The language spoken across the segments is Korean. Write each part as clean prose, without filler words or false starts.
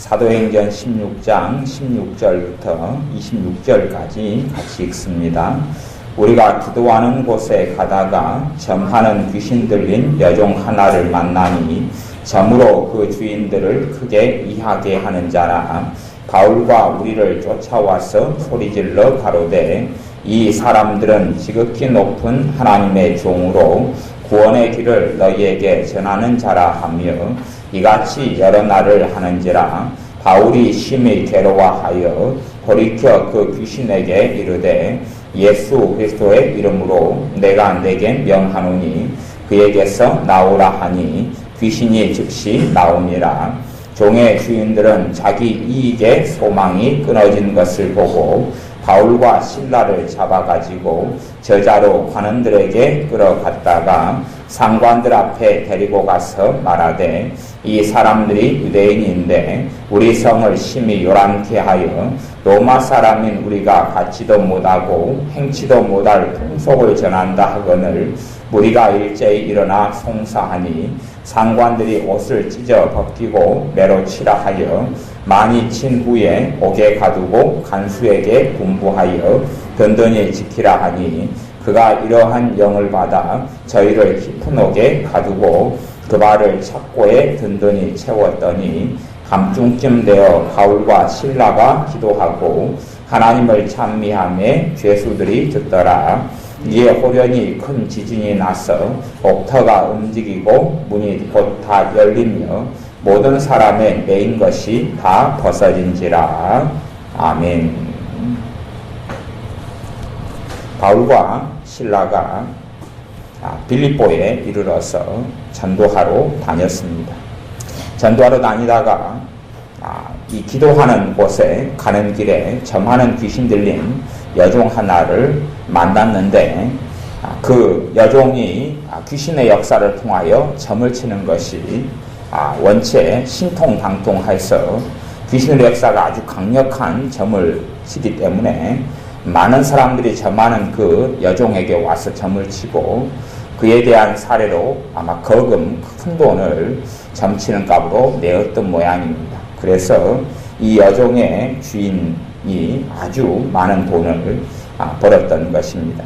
사도행전 16장 16절부터 26절까지 같이 읽습니다. 우리가 기도하는 곳에 가다가 점하는 귀신 들린 여종 하나를 만나니 점으로 그 주인들을 크게 이하게 하는 자라. 바울과 우리를 쫓아와서 소리질러 가로되 이 사람들은 지극히 높은 하나님의 종으로 구원의 길을 너희에게 전하는 자라 하며 이같이 여러 날을 하는지라. 바울이 심히 괴로워하여 돌이켜 그 귀신에게 이르되 예수 그리스도의 이름으로 내가 내게 명하노니 그에게서 나오라 하니 귀신이 즉시 나오니라. 종의 주인들은 자기 이익의 소망이 끊어진 것을 보고 바울과 실라를 잡아가지고 저자로 관원들에게 끌어갔다가 상관들 앞에 데리고 가서 말하되 이 사람들이 유대인인데 우리 성을 심히 요란케 하여 로마 사람인 우리가 갖지도 못하고 행치도 못할 풍속을 전한다 하거늘 우리가 일제히 일어나 송사하니 상관들이 옷을 찢어 벗기고 매로 치라 하여 많이 친 후에 옥에 가두고 간수에게 분부하여 든든히 지키라 하니 그가 이러한 영을 받아 저희를 깊은 옥에 가두고 그 발을 착고에 든든히 채웠더니 밤중쯤 되어 바울과 실라가 기도하고 하나님을 찬미하며 죄수들이 듣더라. 이에 호련히 큰 지진이 나서 옥터가 움직이고 문이 곧 다 열리며 모든 사람의 매인 것이 다 벗어진지라. 아멘. 바울과 실라가 빌립보에 이르러서 전도하러 다녔습니다. 전도하러 다니다가 이 기도하는 곳에 가는 길에 점하는 귀신 들린 여종 하나를 만났는데 그 여종이 귀신의 역사를 통하여 점을 치는 것이 원체 신통방통해서 귀신의 역사가 아주 강력한 점을 치기 때문에 많은 사람들이 점하는 그 여종에게 와서 점을 치고 그에 대한 사례로 아마 거금 큰 돈을 점치는 값으로 내었던 모양입니다. 그래서 이 여종의 주인이 아주 많은 돈을 벌었던 것입니다.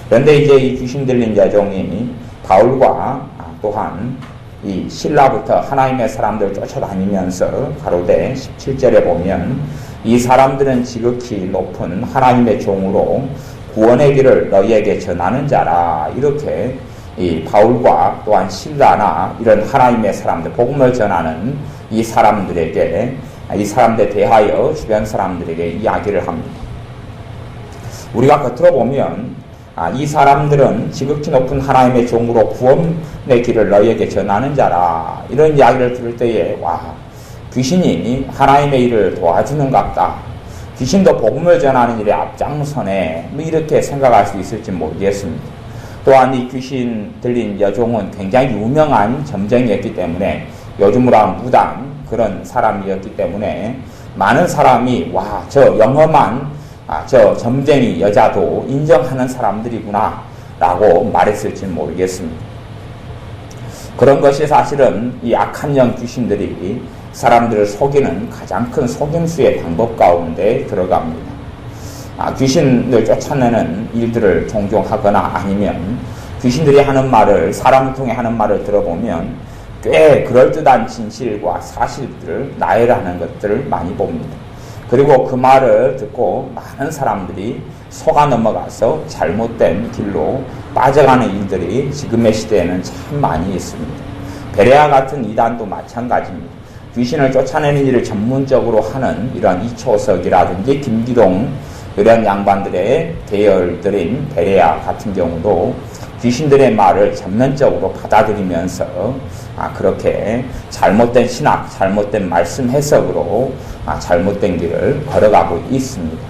그런데 이제 이 귀신 들린 여종이 바울과 또한 이 실라부터 하나님의 사람들 쫓아다니면서 가로되 17절에 보면 이 사람들은 지극히 높은 하나님의 종으로 구원의 길을 너희에게 전하는 자라. 이렇게 이 바울과 또한 실라나 이런 하나님의 사람들, 복음을 전하는 이 사람들에게, 이 사람들에 대하여 주변 사람들에게 이야기를 합니다. 우리가 겉으로 보면 이 사람들은 지극히 높은 하나님의 종으로 구원의 길을 너희에게 전하는 자라. 이런 이야기를 들을 때에 귀신이 하나님의 일을 도와주는 것 같다. 귀신도 복음을 전하는 일에 앞장서네. 이렇게 생각할 수 있을지 모르겠습니다. 또한 이 귀신 들린 여종은 굉장히 유명한 점쟁이였기 때문에 요즘으로 하면 무당 그런 사람이었기 때문에 많은 사람이 저 영험한 저 점쟁이 여자도 인정하는 사람들이구나 라고 말했을지 모르겠습니다. 그런 것이 사실은 이 악한 영 귀신들이 사람들을 속이는 가장 큰 속임수의 방법 가운데 들어갑니다. 귀신을 쫓아내는 일들을 종종 하거나 아니면 귀신들이 하는 말을 사람을 통해 하는 말을 들어보면 꽤 그럴듯한 진실과 사실들을 나열하는 것들을 많이 봅니다. 그리고 그 말을 듣고 많은 사람들이 속아 넘어가서 잘못된 길로 빠져가는 일들이 지금의 시대에는 참 많이 있습니다. 베레아 같은 이단도 마찬가지입니다. 귀신을 쫓아내는 일을 전문적으로 하는 이런 이초석이라든지 김기동 이런 양반들의 대열들인 베레아 같은 경우도 귀신들의 말을 전면적으로 받아들이면서 그렇게 잘못된 신학, 잘못된 말씀 해석으로 잘못된 길을 걸어가고 있습니다.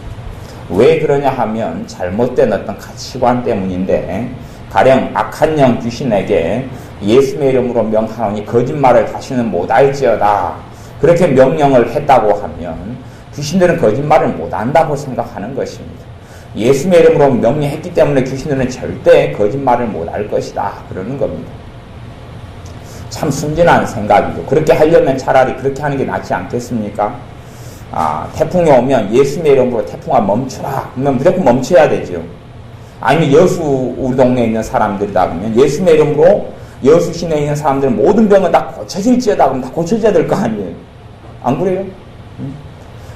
왜 그러냐 하면 잘못된 어떤 가치관 때문인데 가령 악한 영 귀신에게 예수의 이름으로 명하노니 거짓말을 다시는 못할지어다 그렇게 명령을 했다고 하면 귀신들은 거짓말을 못한다고 생각하는 것입니다. 예수의 이름으로 명령했기 때문에 귀신들은 절대 거짓말을 못할 것이다 그러는 겁니다. 참 순진한 생각이죠. 그렇게 하려면 차라리 그렇게 하는 게 낫지 않겠습니까? 태풍이 오면 예수님의 이름으로 태풍아 멈춰라. 그러면 무조건 멈춰야 되죠. 아니면 여수 우리 동네에 있는 사람들이다 그러면 예수님의 이름으로 여수 시내에 있는 사람들은 모든 병은 다 고쳐질지어다 그러면 다 고쳐져야 될 거 아니에요. 안 그래요?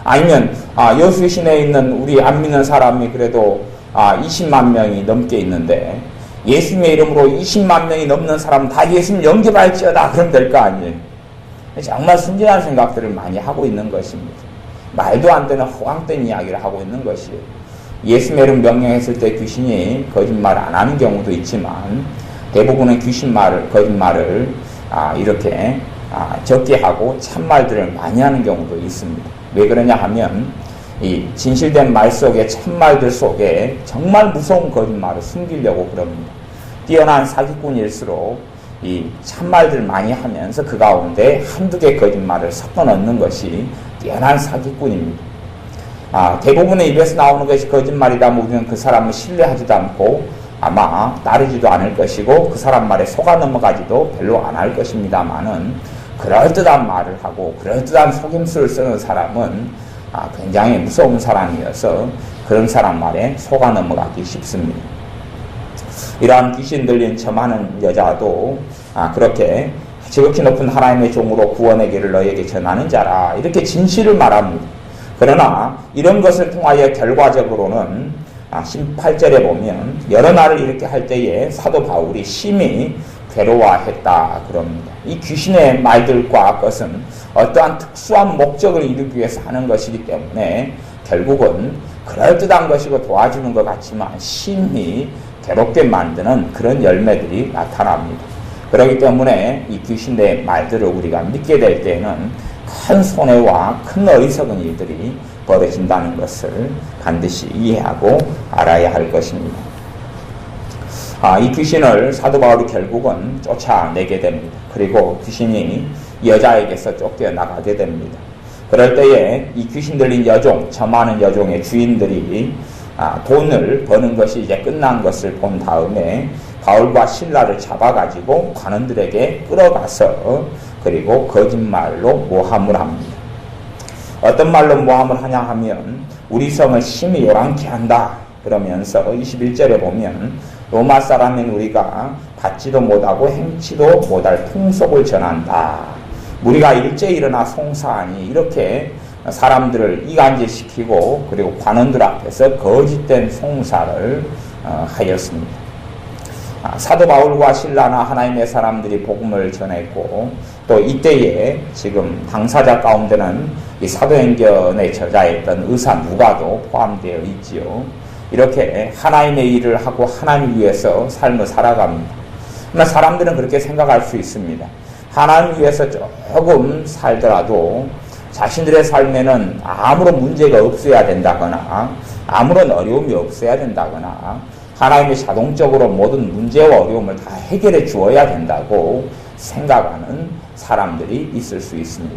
아니면 여수 시내에 있는 우리 안 믿는 사람이 그래도 20만 명이 넘게 있는데 예수님의 이름으로 20만 명이 넘는 사람은 다 예수님 영접할지어다 그러면 될 거 아니에요. 정말 순진한 생각들을 많이 하고 있는 것입니다. 말도 안 되는 허황된 이야기를 하고 있는 것이에요. 예수님의 이름 명령했을 때 귀신이 거짓말을 안 하는 경우도 있지만 대부분은 거짓말을 이렇게 적게 하고 참말들을 많이 하는 경우도 있습니다. 왜 그러냐 하면 이 진실된 말 속에 참말들 속에 정말 무서운 거짓말을 숨기려고 그럽니다. 뛰어난 사기꾼일수록 이 참말들 많이 하면서 그 가운데 한두 개 거짓말을 섞어 넣는 것이 뛰어난 사기꾼입니다. 대부분의 입에서 나오는 것이 거짓말이다 우리는 그 사람을 신뢰하지도 않고 아마 따르지도 않을 것이고 그 사람 말에 속아 넘어가지도 별로 안 할 것입니다만은 그럴듯한 말을 하고 그럴듯한 속임수를 쓰는 사람은 굉장히 무서운 사람이어서 그런 사람 말에 속아 넘어가기 쉽습니다. 이러한 귀신 들린 첨하는 여자도 그렇게 지극히 높은 하나님의 종으로 구원의 길을 너에게 전하는 자라 이렇게 진실을 말합니다. 그러나 이런 것을 통하여 결과적으로는 18절에 보면 여러 날을 이렇게 할 때에 사도 바울이 심히 괴로워했다 그럽니다. 이 귀신의 말들과 것은 어떠한 특수한 목적을 이루기 위해서 하는 것이기 때문에 결국은 그럴듯한 것이고 도와주는 것 같지만 심히 괴롭게 만드는 그런 열매들이 나타납니다. 그렇기 때문에 이 귀신의 말들을 우리가 믿게 될 때에는 큰 손해와 큰 어리석은 일들이 벌어진다는 것을 반드시 이해하고 알아야 할 것입니다. 이 귀신을 사도 바울이 결국은 쫓아내게 됩니다. 그리고 귀신이 여자에게서 쫓겨나가게 됩니다. 그럴 때에 이 귀신 들린 여종, 저 많은 여종의 주인들이 돈을 버는 것이 이제 끝난 것을 본 다음에 바울과 실라를 잡아가지고 관원들에게 끌어가서 그리고 거짓말로 모함을 합니다. 어떤 말로 모함을 하냐 하면 우리 성을 심히 요란케 한다 그러면서 21절에 보면 로마 사람인 우리가 받지도 못하고 행치도 못할 풍속을 전한다. 우리가 일제히 일어나 송사하니 이렇게 사람들을 이간질시키고 그리고 관원들 앞에서 거짓된 송사를 하였습니다. 사도 바울과 실라나 하나님의 사람들이 복음을 전했고 또 이때에 지금 당사자 가운데는 이 사도행전의 저자였던 의사 누가도 포함되어 있지요. 이렇게 하나님의 일을 하고 하나님 위해서 삶을 살아갑니다. 그러나 사람들은 그렇게 생각할 수 있습니다. 하나님 위해서 조금 살더라도 자신들의 삶에는 아무런 문제가 없어야 된다거나 아무런 어려움이 없어야 된다거나 하나님이 자동적으로 모든 문제와 어려움을 다 해결해 주어야 된다고 생각하는 사람들이 있을 수 있습니다.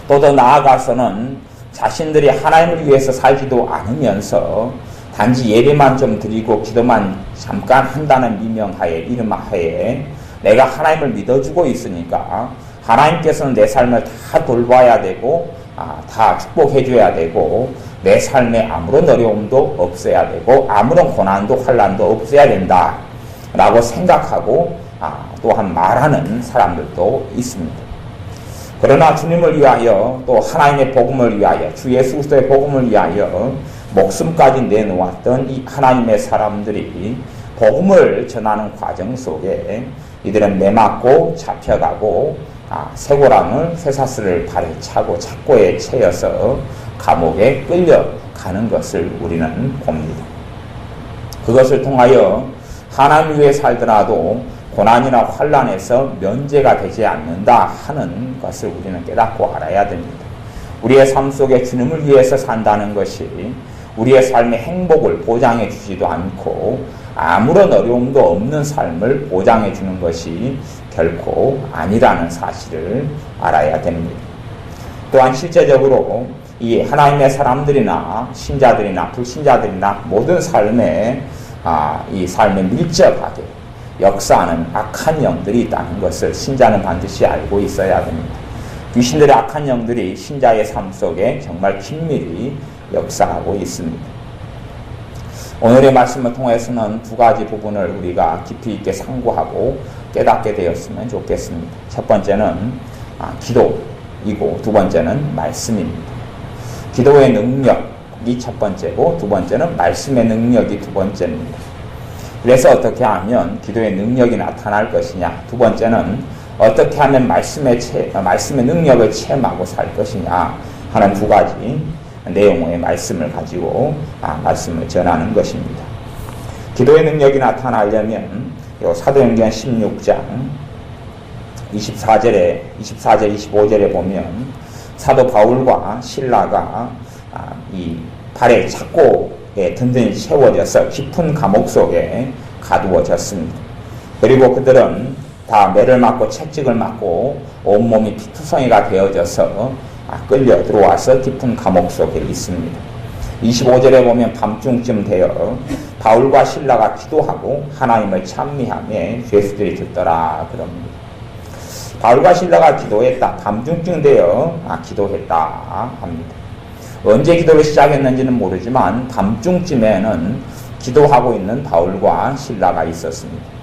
또 더 나아가서는 자신들이 하나님을 위해서 살지도 않으면서 단지 예배만 좀 드리고 기도만 잠깐 한다는 미명하에 이름하에 내가 하나님을 믿어주고 있으니까 하나님께서는 내 삶을 다 돌봐야 되고 다 축복해줘야 되고 내 삶에 아무런 어려움도 없어야 되고 아무런 고난도 환난도 없어야 된다 라고 생각하고 또한 말하는 사람들도 있습니다. 그러나 주님을 위하여 또 하나님의 복음을 위하여 주 예수 그리스도의 복음을 위하여 목숨까지 내놓았던 이 하나님의 사람들이 복음을 전하는 과정 속에 이들은 매맞고 잡혀가고 쇠고랑을 쇠사슬을 발에 차고 착고에 채여서 감옥에 끌려가는 것을 우리는 봅니다. 그것을 통하여 하나님 위에 살더라도 고난이나 환난에서 면제가 되지 않는다 하는 것을 우리는 깨닫고 알아야 됩니다. 우리의 삶 속에 주님을 위해서 산다는 것이 우리의 삶의 행복을 보장해 주지도 않고 아무런 어려움도 없는 삶을 보장해 주는 것이 결코 아니라는 사실을 알아야 됩니다. 또한 실제적으로 이 하나님의 사람들이나 신자들이나 불신자들이나 모든 삶에 이 삶에 밀접하게 역사하는 악한 영들이 있다는 것을 신자는 반드시 알고 있어야 됩니다. 귀신들의 악한 영들이 신자의 삶 속에 정말 긴밀히 역사하고 있습니다. 오늘의 말씀을 통해서는 두 가지 부분을 우리가 깊이 있게 상고하고 깨닫게 되었으면 좋겠습니다. 첫 번째는 기도이고 두 번째는 말씀입니다. 기도의 능력이 첫 번째고 두 번째는 말씀의 능력이 두 번째입니다. 그래서 어떻게 하면 기도의 능력이 나타날 것이냐, 두 번째는 어떻게 하면 말씀의 능력을 체험하고 살 것이냐 하는 두 가지 내용의 말씀을 가지고 말씀을 전하는 것입니다. 기도의 능력이 나타나려면 사도행전 16장 24절 25절에 보면 사도 바울과 실라가 이 발에 착고에 든든히 채워져서 깊은 감옥 속에 가두어졌습니다. 그리고 그들은 다 매를 맞고 채찍을 맞고 온몸이 피투성이가 되어져서 끌려 들어와서 깊은 감옥 속에 있습니다. 25절에 보면 밤중쯤 되어 바울과 실라가 기도하고 하나님을 찬미하며 죄수들이 듣더라 그럽니다. 바울과 실라가 기도했다. 밤중쯤 되어 기도했다 합니다. 언제 기도를 시작했는지는 모르지만 밤중쯤에는 기도하고 있는 바울과 실라가 있었습니다.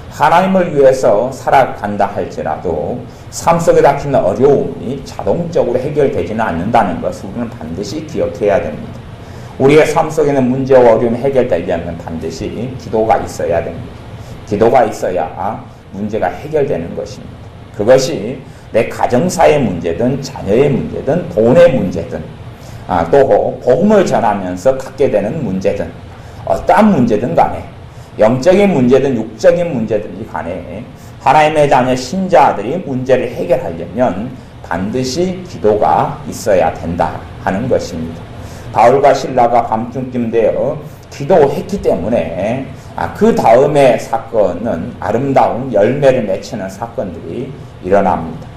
하나님을 위해서 살아간다 할지라도 삶 속에 닥치는 어려움이 자동적으로 해결되지는 않는다는 것을 우리는 반드시 기억해야 됩니다. 우리의 삶 속에는 문제와 어려움이 해결되려면 반드시 기도가 있어야 됩니다. 기도가 있어야 문제가 해결되는 것입니다. 그것이 내 가정사의 문제든 자녀의 문제든 돈의 문제든 또 복음을 전하면서 갖게 되는 문제든 어떠한 문제든 간에 영적인 문제든 육적인 문제든지 간에 하나님의 자녀 신자들이 문제를 해결하려면 반드시 기도가 있어야 된다 하는 것입니다. 바울과 실라가 밤중쯤 되어 기도했기 때문에 그 다음의 사건은 아름다운 열매를 맺히는 사건들이 일어납니다.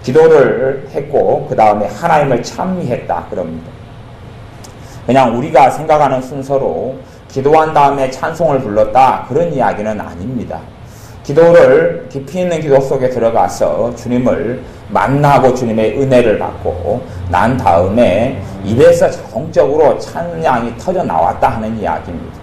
기도를 했고 그 다음에 하나님을 찬미했다 그럽니다. 그냥 우리가 생각하는 순서로 기도한 다음에 찬송을 불렀다 그런 이야기는 아닙니다. 기도를 깊이 있는 기도 속에 들어가서 주님을 만나고 주님의 은혜를 받고 난 다음에 입에서 자동적으로 찬양이 터져 나왔다 하는 이야기입니다.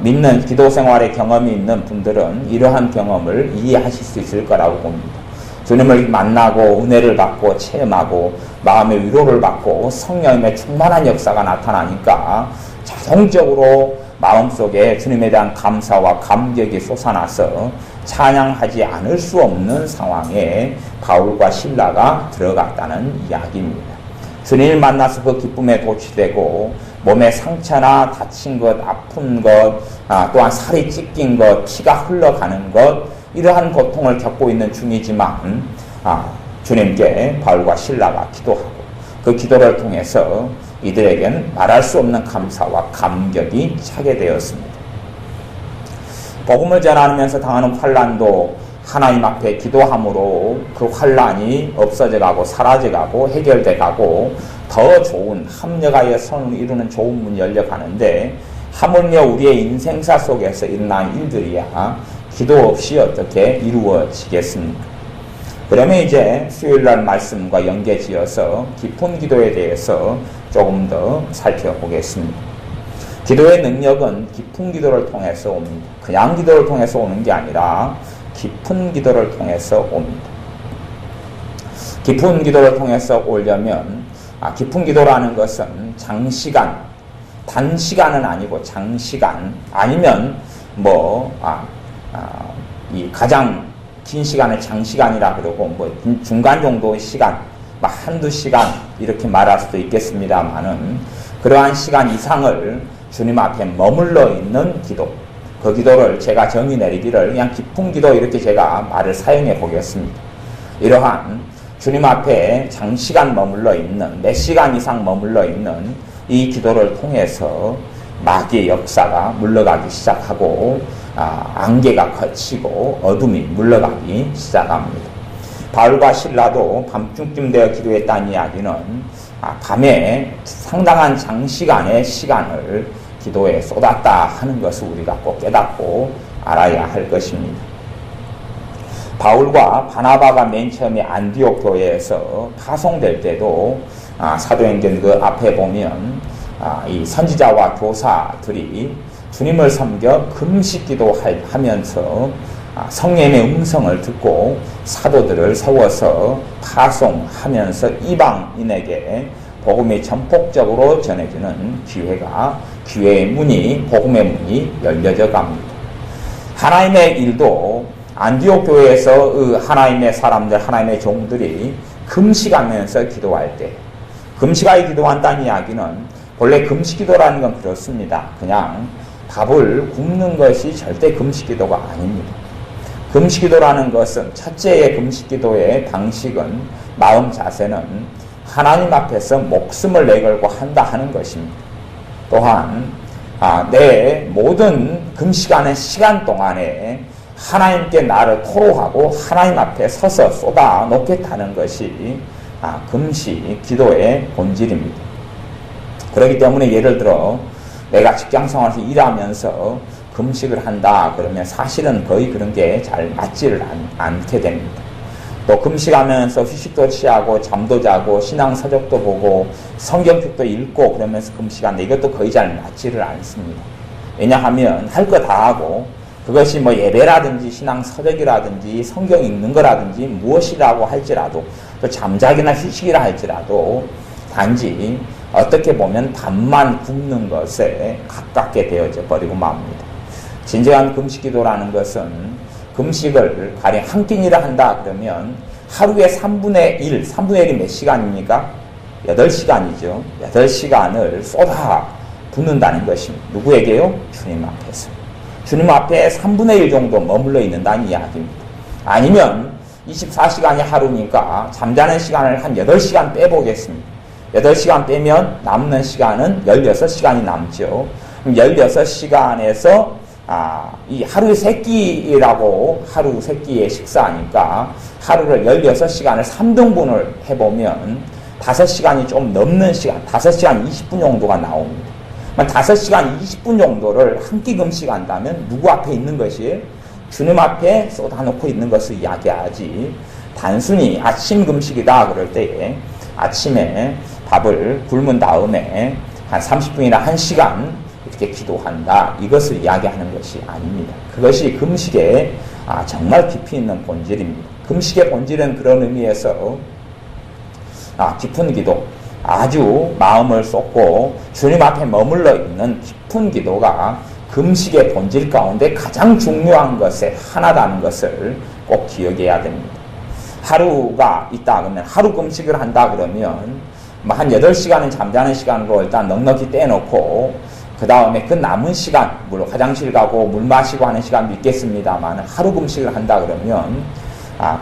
믿는 기도 생활의 경험이 있는 분들은 이러한 경험을 이해하실 수 있을 거라고 봅니다. 주님을 만나고 은혜를 받고 체험하고 마음의 위로를 받고 성령님의 충만한 역사가 나타나니까 자동적으로 마음속에 주님에 대한 감사와 감격이 솟아나서 찬양하지 않을 수 없는 상황에 바울과 실라가 들어갔다는 이야기입니다. 주님을 만나서 그 기쁨에 도취되고 몸에 상처나 다친 것, 아픈 것, 또한 살이 찢긴 것, 피가 흘러가는 것, 이러한 고통을 겪고 있는 중이지만 주님께 바울과 실라가 기도하고 그 기도를 통해서 이들에겐 말할 수 없는 감사와 감격이 차게 되었습니다. 복음을 전하면서 당하는 환난도 하나님 앞에 기도함으로 그 환난이 없어져가고 사라져가고 해결돼가고 더 좋은 합력하여 선을 이루는 좋은 문이 열려가는데 하물며 우리의 인생사 속에서 일어난 일들이야 기도 없이 어떻게 이루어지겠습니까? 그러면 이제 수요일날 말씀과 연계지어서 깊은 기도에 대해서 조금 더 살펴보겠습니다. 기도의 능력은 깊은 기도를 통해서 옵니다. 그냥 기도를 통해서 오는 게 아니라 깊은 기도를 통해서 옵니다. 깊은 기도를 통해서 오려면 깊은 기도라는 것은 장시간, 단시간은 아니고 장시간 아니면 이 가장 긴 시간을 장시간이라 그러고 중간 정도의 시간, 한두 시간 이렇게 말할 수도 있겠습니다만은 그러한 시간 이상을 주님 앞에 머물러 있는 기도, 그 기도를 제가 정의 내리기를 그냥 깊은 기도 이렇게 제가 말을 사용해 보겠습니다. 이러한 주님 앞에 장시간 머물러 있는, 몇 시간 이상 머물러 있는 이 기도를 통해서 마귀의 역사가 물러가기 시작하고 안개가 걷히고 어둠이 물러가기 시작합니다. 바울과 실라도 밤중쯤 되어 기도했다는 이야기는 밤에 상당한 장시간의 시간을 기도에 쏟았다 하는 것을 우리가 꼭 깨닫고 알아야 할 것입니다. 바울과 바나바가 맨 처음에 안디옥 교회에서 파송될 때도 사도행전 그 앞에 보면 이 선지자와 교사들이 주님을 섬겨 금식기도 하면서 성령의 음성을 듣고 사도들을 세워서 파송하면서 이방인에게 복음이 전폭적으로 전해지는 기회의 문이, 복음의 문이 열려져 갑니다. 하나님의 일도 안디옥 교회에서 하나님의 사람들, 하나님의 종들이 금식하면서 기도할 때, 금식하여 기도한다는 이야기는 본래 금식기도라는 건 그렇습니다. 그냥 밥을 굶는 것이 절대 금식기도가 아닙니다. 금식기도라는 것은 첫째의 금식기도의 방식은, 마음 자세는 하나님 앞에서 목숨을 내걸고 한다 하는 것입니다. 또한 내 모든 금식하는 시간 동안에 하나님께 나를 토로하고 하나님 앞에 서서 쏟아 놓겠다는 것이 금식 기도의 본질입니다. 그렇기 때문에 예를 들어 내가 직장생활에서 일하면서 금식을 한다 그러면 사실은 거의 그런 게 잘 맞지를 않게 됩니다. 또 금식하면서 휴식도 취하고 잠도 자고 신앙 서적도 보고 성경책도 읽고 그러면서 금식한다, 이것도 거의 잘 맞지를 않습니다. 왜냐하면 할 거 다 하고, 그것이 뭐 예배라든지 신앙 서적이라든지 성경 읽는 거라든지 무엇이라고 할지라도, 또 잠자기나 휴식이라 할지라도 단지 어떻게 보면 밥만 굶는 것에 가깝게 되어져 버리고 맙니다. 진정한 금식기도라는 것은, 금식을 가령 한 끼니를 한다 그러면 하루에 3분의 1이 몇 시간입니까? 8시간이죠. 8시간을 쏟아 붓는다는 것입니다. 누구에게요? 주님 앞에서. 주님 앞에 3분의 1 정도 머물러 있는다는 이야기입니다. 아니면 24시간이 하루니까 잠자는 시간을 한 8시간 빼보겠습니다. 8시간 빼면 남는 시간은 16시간이 남죠. 그럼 16시간에서 이 하루 3끼라고, 하루 3끼의 식사하니까 하루를 16시간을 3등분을 해보면 5시간이 좀 넘는 시간, 5시간 20분 정도가 나옵니다. 5시간 20분 정도를 한 끼 금식한다면 누구 앞에 있는 것이에요? 주님 앞에 쏟아놓고 있는 것을 이야기하지, 단순히 아침 금식이다 그럴 때에 아침에 밥을 굶은 다음에 한 30분이나 1시간 이렇게 기도한다, 이것을 이야기하는 것이 아닙니다. 그것이 금식의 정말 깊이 있는 본질입니다. 금식의 본질은 그런 의미에서 깊은 기도, 아주 마음을 쏟고 주님 앞에 머물러 있는 깊은 기도가 금식의 본질 가운데 가장 중요한 것에 하나다는 것을 꼭 기억해야 됩니다. 하루가 있다 그러면, 하루 금식을 한다 그러면 한 8시간은 잠자는 시간으로 일단 넉넉히 떼놓고, 그 다음에 그 남은 시간, 물론 화장실 가고 물 마시고 하는 시간도 있겠습니다만, 하루 금식을 한다 그러면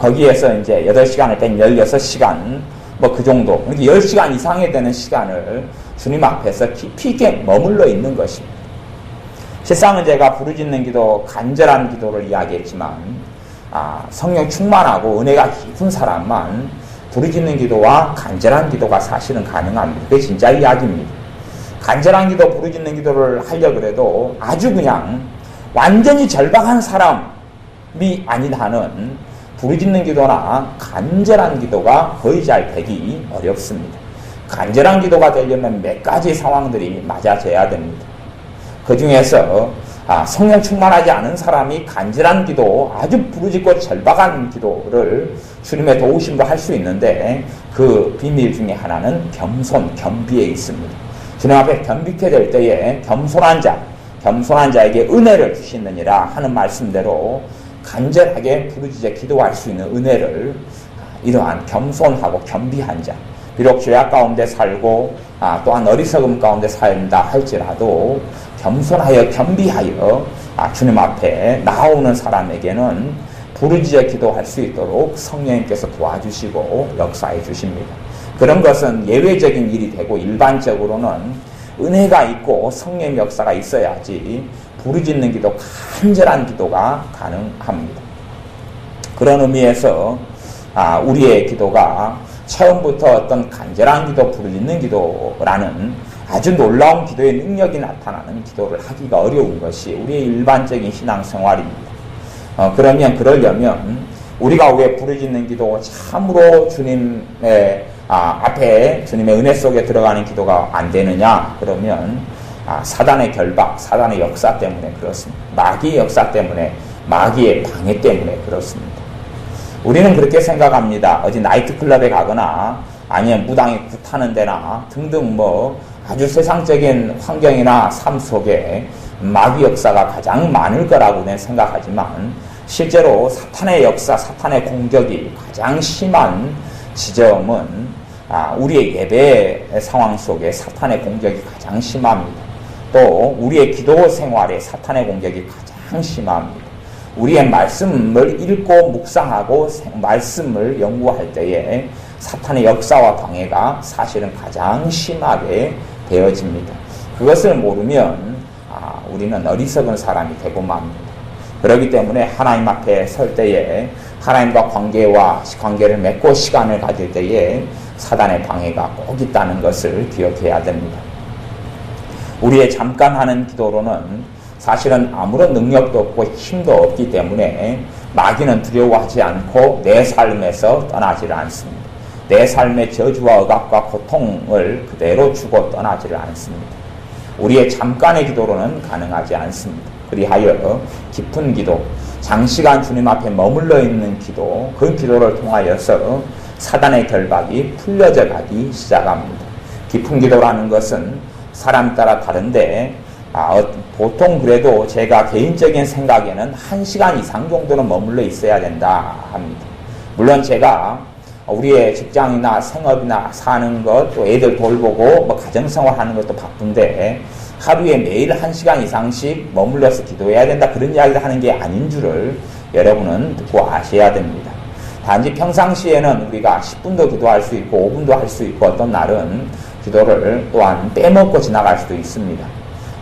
거기에서 이제 8시간을 뺀 16시간, 뭐 그 정도, 그러니까 10시간 이상이 되는 시간을 주님 앞에서 깊이 있게 머물러 있는 것입니다. 실상은 제가 부르짖는 기도, 간절한 기도를 이야기했지만, 성령 충만하고 은혜가 깊은 사람만 부르짖는 기도와 간절한 기도가 사실은 가능합니다. 그게 진짜 이야기입니다. 간절한 기도, 부르짖는 기도를 하려고 해도 아주 그냥 완전히 절박한 사람이 아닌 한은 부르짖는 기도나 간절한 기도가 거의 잘 되기 어렵습니다. 간절한 기도가 되려면 몇 가지 상황들이 맞아져야 됩니다. 그 중에서 성령 충만하지 않은 사람이 간절한 기도, 아주 부르짖고 절박한 기도를 주님의 도우심으로 할 수 있는데, 그 비밀 중에 하나는 겸손, 겸비에 있습니다. 주님 앞에 겸비케 될 때에 겸손한 자에게 은혜를 주시느니라 하는 말씀대로 간절하게 부르짖어 기도할 수 있는 은혜를, 이러한 겸손하고 겸비한 자, 비록 죄악 가운데 살고 또한 어리석음 가운데 살다 할지라도 겸손하여 겸비하여 주님 앞에 나오는 사람에게는 부르짖어 기도할 수 있도록 성령님께서 도와주시고 역사해 주십니다. 그런 것은 예외적인 일이 되고, 일반적으로는 은혜가 있고 성령의 역사가 있어야지 부르짖는 기도, 간절한 기도가 가능합니다. 그런 의미에서 우리의 기도가 처음부터 어떤 간절한 기도, 부르짖는 기도라는 아주 놀라운 기도의 능력이 나타나는 기도를 하기가 어려운 것이 우리의 일반적인 신앙생활입니다. 그러려면 우리가 왜 부르짖는 기도, 참으로 주님의 앞에 주님의 은혜 속에 들어가는 기도가 안 되느냐? 그러면 사단의 결박, 사단의 역사 때문에 그렇습니다. 마귀의 역사 때문에, 마귀의 방해 때문에 그렇습니다. 우리는 그렇게 생각합니다. 어디 나이트클럽에 가거나 아니면 무당이 굿하는 데나 등등 아주 세상적인 환경이나 삶 속에 마귀 역사가 가장 많을 거라고는 생각하지만 실제로 사탄의 역사, 사탄의 공격이 가장 심한 지점은 우리의 예배 상황 속에 사탄의 공격이 가장 심합니다. 또 우리의 기도 생활에 사탄의 공격이 가장 심합니다. 우리의 말씀을 읽고 묵상하고 말씀을 연구할 때에 사탄의 역사와 방해가 사실은 가장 심하게 되어집니다. 그것을 모르면 우리는 어리석은 사람이 되고 맙니다. 그렇기 때문에 하나님 앞에 설 때에 하나님과 관계를 맺고 시간을 가질 때에 사단의 방해가 꼭 있다는 것을 기억해야 됩니다. 우리의 잠깐 하는 기도로는 사실은 아무런 능력도 없고 힘도 없기 때문에 마귀는 두려워하지 않고 내 삶에서 떠나지를 않습니다. 내 삶의 저주와 억압과 고통을 그대로 주고 떠나지를 않습니다. 우리의 잠깐의 기도로는 가능하지 않습니다. 그리하여 깊은 기도, 장시간 주님 앞에 머물러 있는 기도, 그 기도를 통하여서 사단의 결박이 풀려져 가기 시작합니다. 깊은 기도라는 것은 사람 따라 다른데 보통 그래도 제가 개인적인 생각에는 1시간 이상 정도는 머물러 있어야 된다 합니다. 물론 제가 우리의 직장이나 생업이나 사는 것, 또 애들 돌보고 가정생활 하는 것도 바쁜데 하루에 매일 1시간 이상씩 머물러서 기도해야 된다, 그런 이야기를 하는 게 아닌 줄을 여러분은 듣고 아셔야 됩니다. 단지 평상시에는 우리가 10분도 기도할 수 있고 5분도 할 수 있고 어떤 날은 기도를 또한 빼먹고 지나갈 수도 있습니다.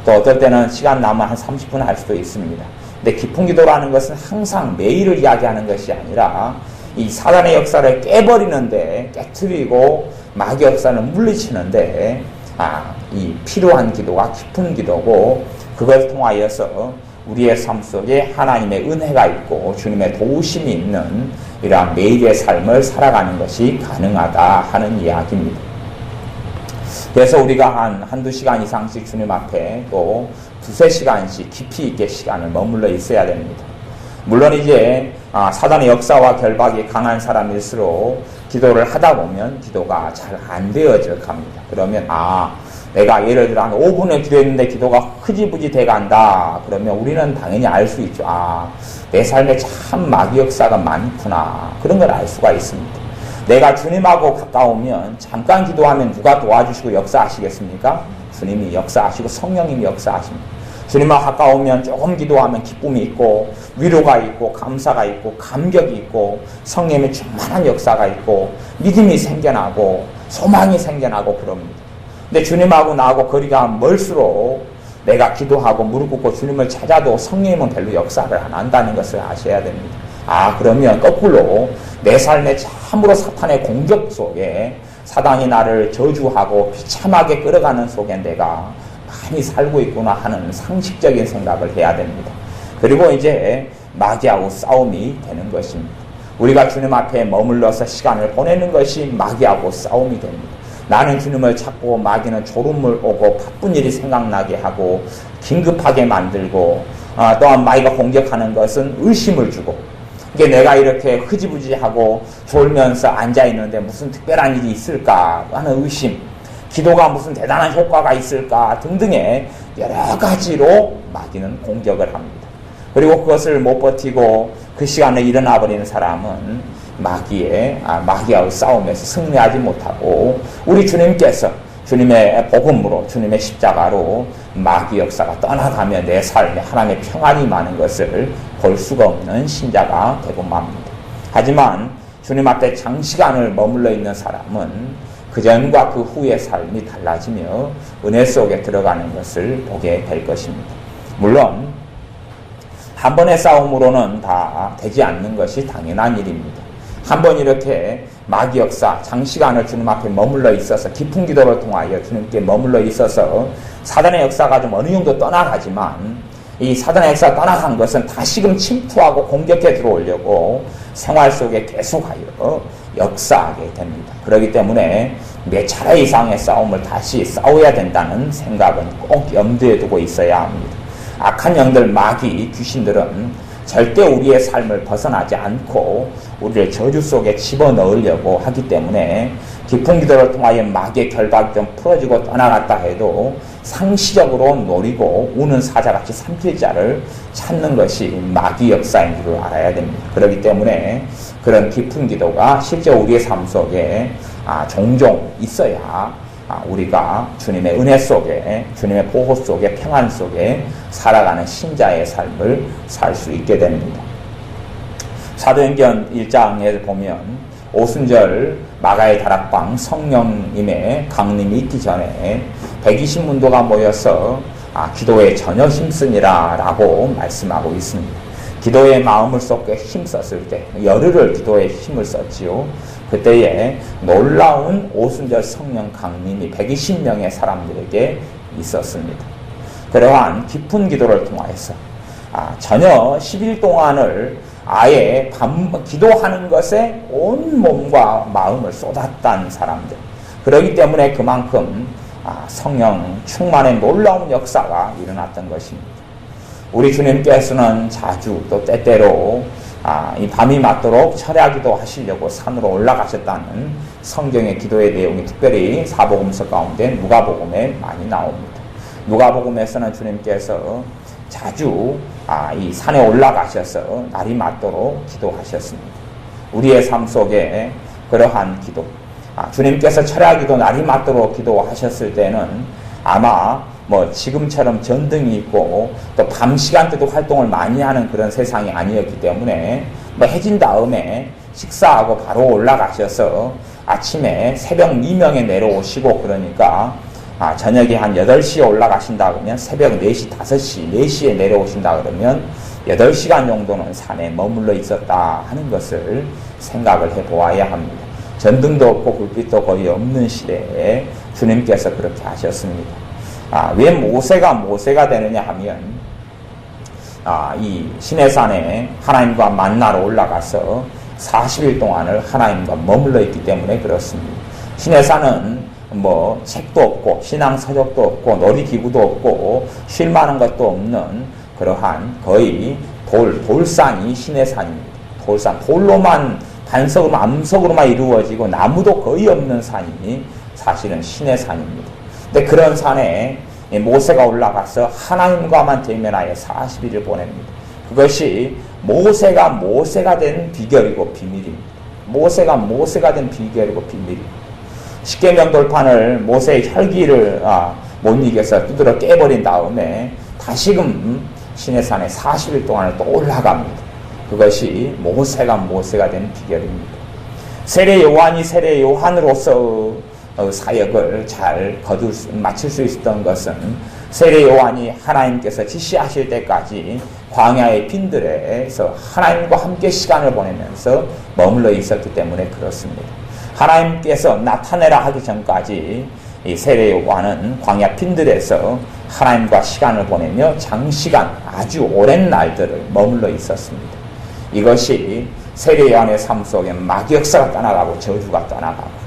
또 어떨 때는 시간 남으면 한 30분 할 수도 있습니다. 근데 깊은 기도라는 것은 항상 매일을 이야기하는 것이 아니라 이 사단의 역사를 깨버리는데, 깨트리고 마귀 역사를 물리치는데 이 필요한 기도가 깊은 기도고, 그걸 통하여서 우리의 삶 속에 하나님의 은혜가 있고 주님의 도우심이 있는 이러한 매일의 삶을 살아가는 것이 가능하다 하는 이야기입니다. 그래서 우리가 한두 시간 이상씩 주님 앞에 또 두세 시간씩 깊이 있게 시간을 머물러 있어야 됩니다. 물론 이제 사단의 역사와 결박이 강한 사람일수록 기도를 하다 보면 기도가 잘 안 되어져 갑니다. 그러면 내가 예를 들어 한 5분을 기도했는데 기도가 흐지부지 돼간다. 그러면 우리는 당연히 알 수 있죠. 내 삶에 참 마귀 역사가 많구나. 그런 걸 알 수가 있습니다. 내가 주님하고 가까우면 잠깐 기도하면 누가 도와주시고 역사하시겠습니까? 주님이 역사하시고 성령님이 역사하십니다. 주님하고 가까우면 조금 기도하면 기쁨이 있고 위로가 있고 감사가 있고 감격이 있고 성령의 충만한 역사가 있고 믿음이 생겨나고 소망이 생겨나고 그럽니다. 근데 주님하고 나하고 거리가 멀수록 내가 기도하고 무릎 꿇고 주님을 찾아도 성령님은 별로 역사를 안 한다는 것을 아셔야 됩니다. 그러면 거꾸로 내 삶에 참으로 사탄의 공격 속에 사단이 나를 저주하고 비참하게 끌어가는 속에 내가 많이 살고 있구나 하는 상식적인 생각을 해야 됩니다. 그리고 이제 마귀하고 싸움이 되는 것입니다. 우리가 주님 앞에 머물러서 시간을 보내는 것이 마귀하고 싸움이 됩니다. 나는 주님을 찾고 마귀는 졸음을 오고 바쁜 일이 생각나게 하고 긴급하게 만들고 또한 마귀가 공격하는 것은 의심을 주고, 이게 내가 이렇게 흐지부지하고 졸면서 앉아있는데 무슨 특별한 일이 있을까 하는 의심, 기도가 무슨 대단한 효과가 있을까 등등의 여러 가지로 마귀는 공격을 합니다. 그리고 그것을 못 버티고 그 시간에 일어나 버리는 사람은 마귀와의 싸움에서 승리하지 못하고 우리 주님께서 주님의 복음으로 주님의 십자가로 마귀 역사가 떠나가며 내 삶에 하나님의 평안이 많은 것을 볼 수가 없는 신자가 되고 맙니다. 하지만 주님 앞에 장시간을 머물러 있는 사람은 그 전과 그 후의 삶이 달라지며 은혜 속에 들어가는 것을 보게 될 것입니다. 물론 한 번의 싸움으로는 다 되지 않는 것이 당연한 일입니다. 한번 이렇게 마귀 역사 장시간을 주님 앞에 머물러 있어서 깊은 기도를 통하여 주님께 머물러 있어서 사단의 역사가 좀 어느 정도 떠나가지만 이 사단의 역사가 떠나간 것은 다시금 침투하고 공격해 들어오려고 생활 속에 계속하여 역사하게 됩니다. 그렇기 때문에 몇 차례 이상의 싸움을 다시 싸워야 된다는 생각은 꼭 염두에 두고 있어야 합니다. 악한 영들, 마귀, 귀신들은 절대 우리의 삶을 벗어나지 않고 우리를 저주 속에 집어넣으려고 하기 때문에 깊은 기도를 통하여 마귀의 결박이 좀 풀어지고 떠나갔다 해도 상시적으로 노리고 우는 사자같이 삼킬 자를 찾는 것이 마귀 역사인 줄 알아야 됩니다. 그렇기 때문에 그런 깊은 기도가 실제 우리의 삶 속에 종종 있어야 우리가 주님의 은혜 속에, 주님의 보호 속에, 평안 속에 살아가는 신자의 삶을 살 수 있게 됩니다. 사도행전 1장에 보면 오순절 마가의 다락방 성령님의 강림이 있기 전에 120문도가 모여서 기도에 전혀 힘쓰니라 라고 말씀하고 있습니다. 기도의 마음을 쏟게 힘썼을 때 열흘을 기도에 힘을 썼지요. 그때에 놀라운 오순절 성령 강림이 120명의 사람들에게 있었습니다. 그러한 깊은 기도를 통하여서 전혀 10일 동안을 아예 기도하는 것에 온 몸과 마음을 쏟았다는 사람들. 그렇기 때문에 그만큼 성령 충만의 놀라운 역사가 일어났던 것입니다. 우리 주님께서는 자주 또 때때로 이 밤이 맞도록 철야기도 하시려고 산으로 올라가셨다는 성경의 기도의 내용이 특별히 사복음서 가운데 누가복음에 많이 나옵니다. 누가복음에서는 주님께서 자주 이 산에 올라가셔서 날이 맞도록 기도하셨습니다. 우리의 삶 속에 그러한 기도, 주님께서 철야기도 날이 맞도록 기도하셨을 때는 아마 지금처럼 전등이 있고 또 밤 시간대도 활동을 많이 하는 그런 세상이 아니었기 때문에 해진 다음에 식사하고 바로 올라가셔서 아침에 새벽 미명에 내려오시고 그러니까 저녁에 한 8시에 올라가신다 그러면 새벽 4시, 5시, 4시에 내려오신다 그러면 8시간 정도는 산에 머물러 있었다 하는 것을 생각을 해보아야 합니다. 전등도 없고 불빛도 거의 없는 시대에 주님께서 그렇게 하셨습니다. 왜 모세가 되느냐 하면 이 시내산에 하나님과 만나러 올라가서 40일 동안을 하나님과 머물러 있기 때문에 그렇습니다. 시내산은 책도 없고 신앙서적도 없고 놀이기구도 없고 쉴만한 것도 없는 그러한 거의 돌산이 시내산입니다. 돌로만 단석으로 암석으로만 이루어지고 나무도 거의 없는 산이 사실은 시내산입니다. 근데 그런 산에 모세가 올라가서 하나님과만 대면하여 40일을 보냅니다. 그것이 모세가 된 비결이고 비밀입니다. 모세가 된 비결이고 비밀입니다. 십계명 돌판을 모세의 혈기를 못 이겨서 두드러 깨버린 다음에 다시금 시내산에 40일 동안을 또 올라갑니다. 그것이 모세가 된 비결입니다. 세례 요한이 세례 요한으로서 사역을 잘 마칠 수 있었던 것은 세례 요한이 하나님께서 지시하실 때까지 광야의 빈들에서 하나님과 함께 시간을 보내면서 머물러 있었기 때문에 그렇습니다. 하나님께서 나타내라 하기 전까지 이 세례 요한은 광야 빈들에서 하나님과 시간을 보내며 장시간 아주 오랜 날들을 머물러 있었습니다. 이것이 세례 요한의 삶 속에 마귀 역사가 떠나가고 저주가 떠나가고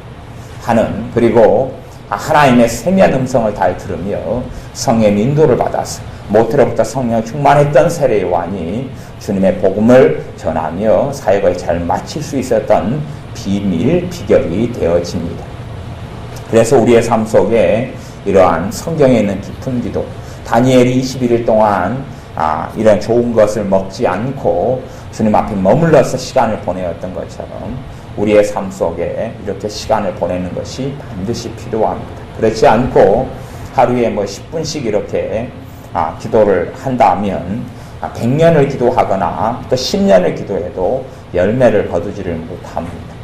하는, 그리고 하나님의 세미한 음성을 잘 들으며 성의 인도를 받아서 모태로부터 성령 충만했던 세례 요한이 주님의 복음을 전하며 사역을 잘 마칠 수 있었던 비결이 되어집니다. 그래서 우리의 삶 속에 이러한 성경에 있는 깊은 기도, 다니엘이 21일 동안 이런 좋은 것을 먹지 않고 주님 앞에 머물러서 시간을 보내었던 것처럼 우리의 삶 속에 이렇게 시간을 보내는 것이 반드시 필요합니다. 그렇지 않고 하루에 10분씩 이렇게 기도를 한다면 100년을 기도하거나 또 10년을 기도해도 열매를 거두지를 못합니다.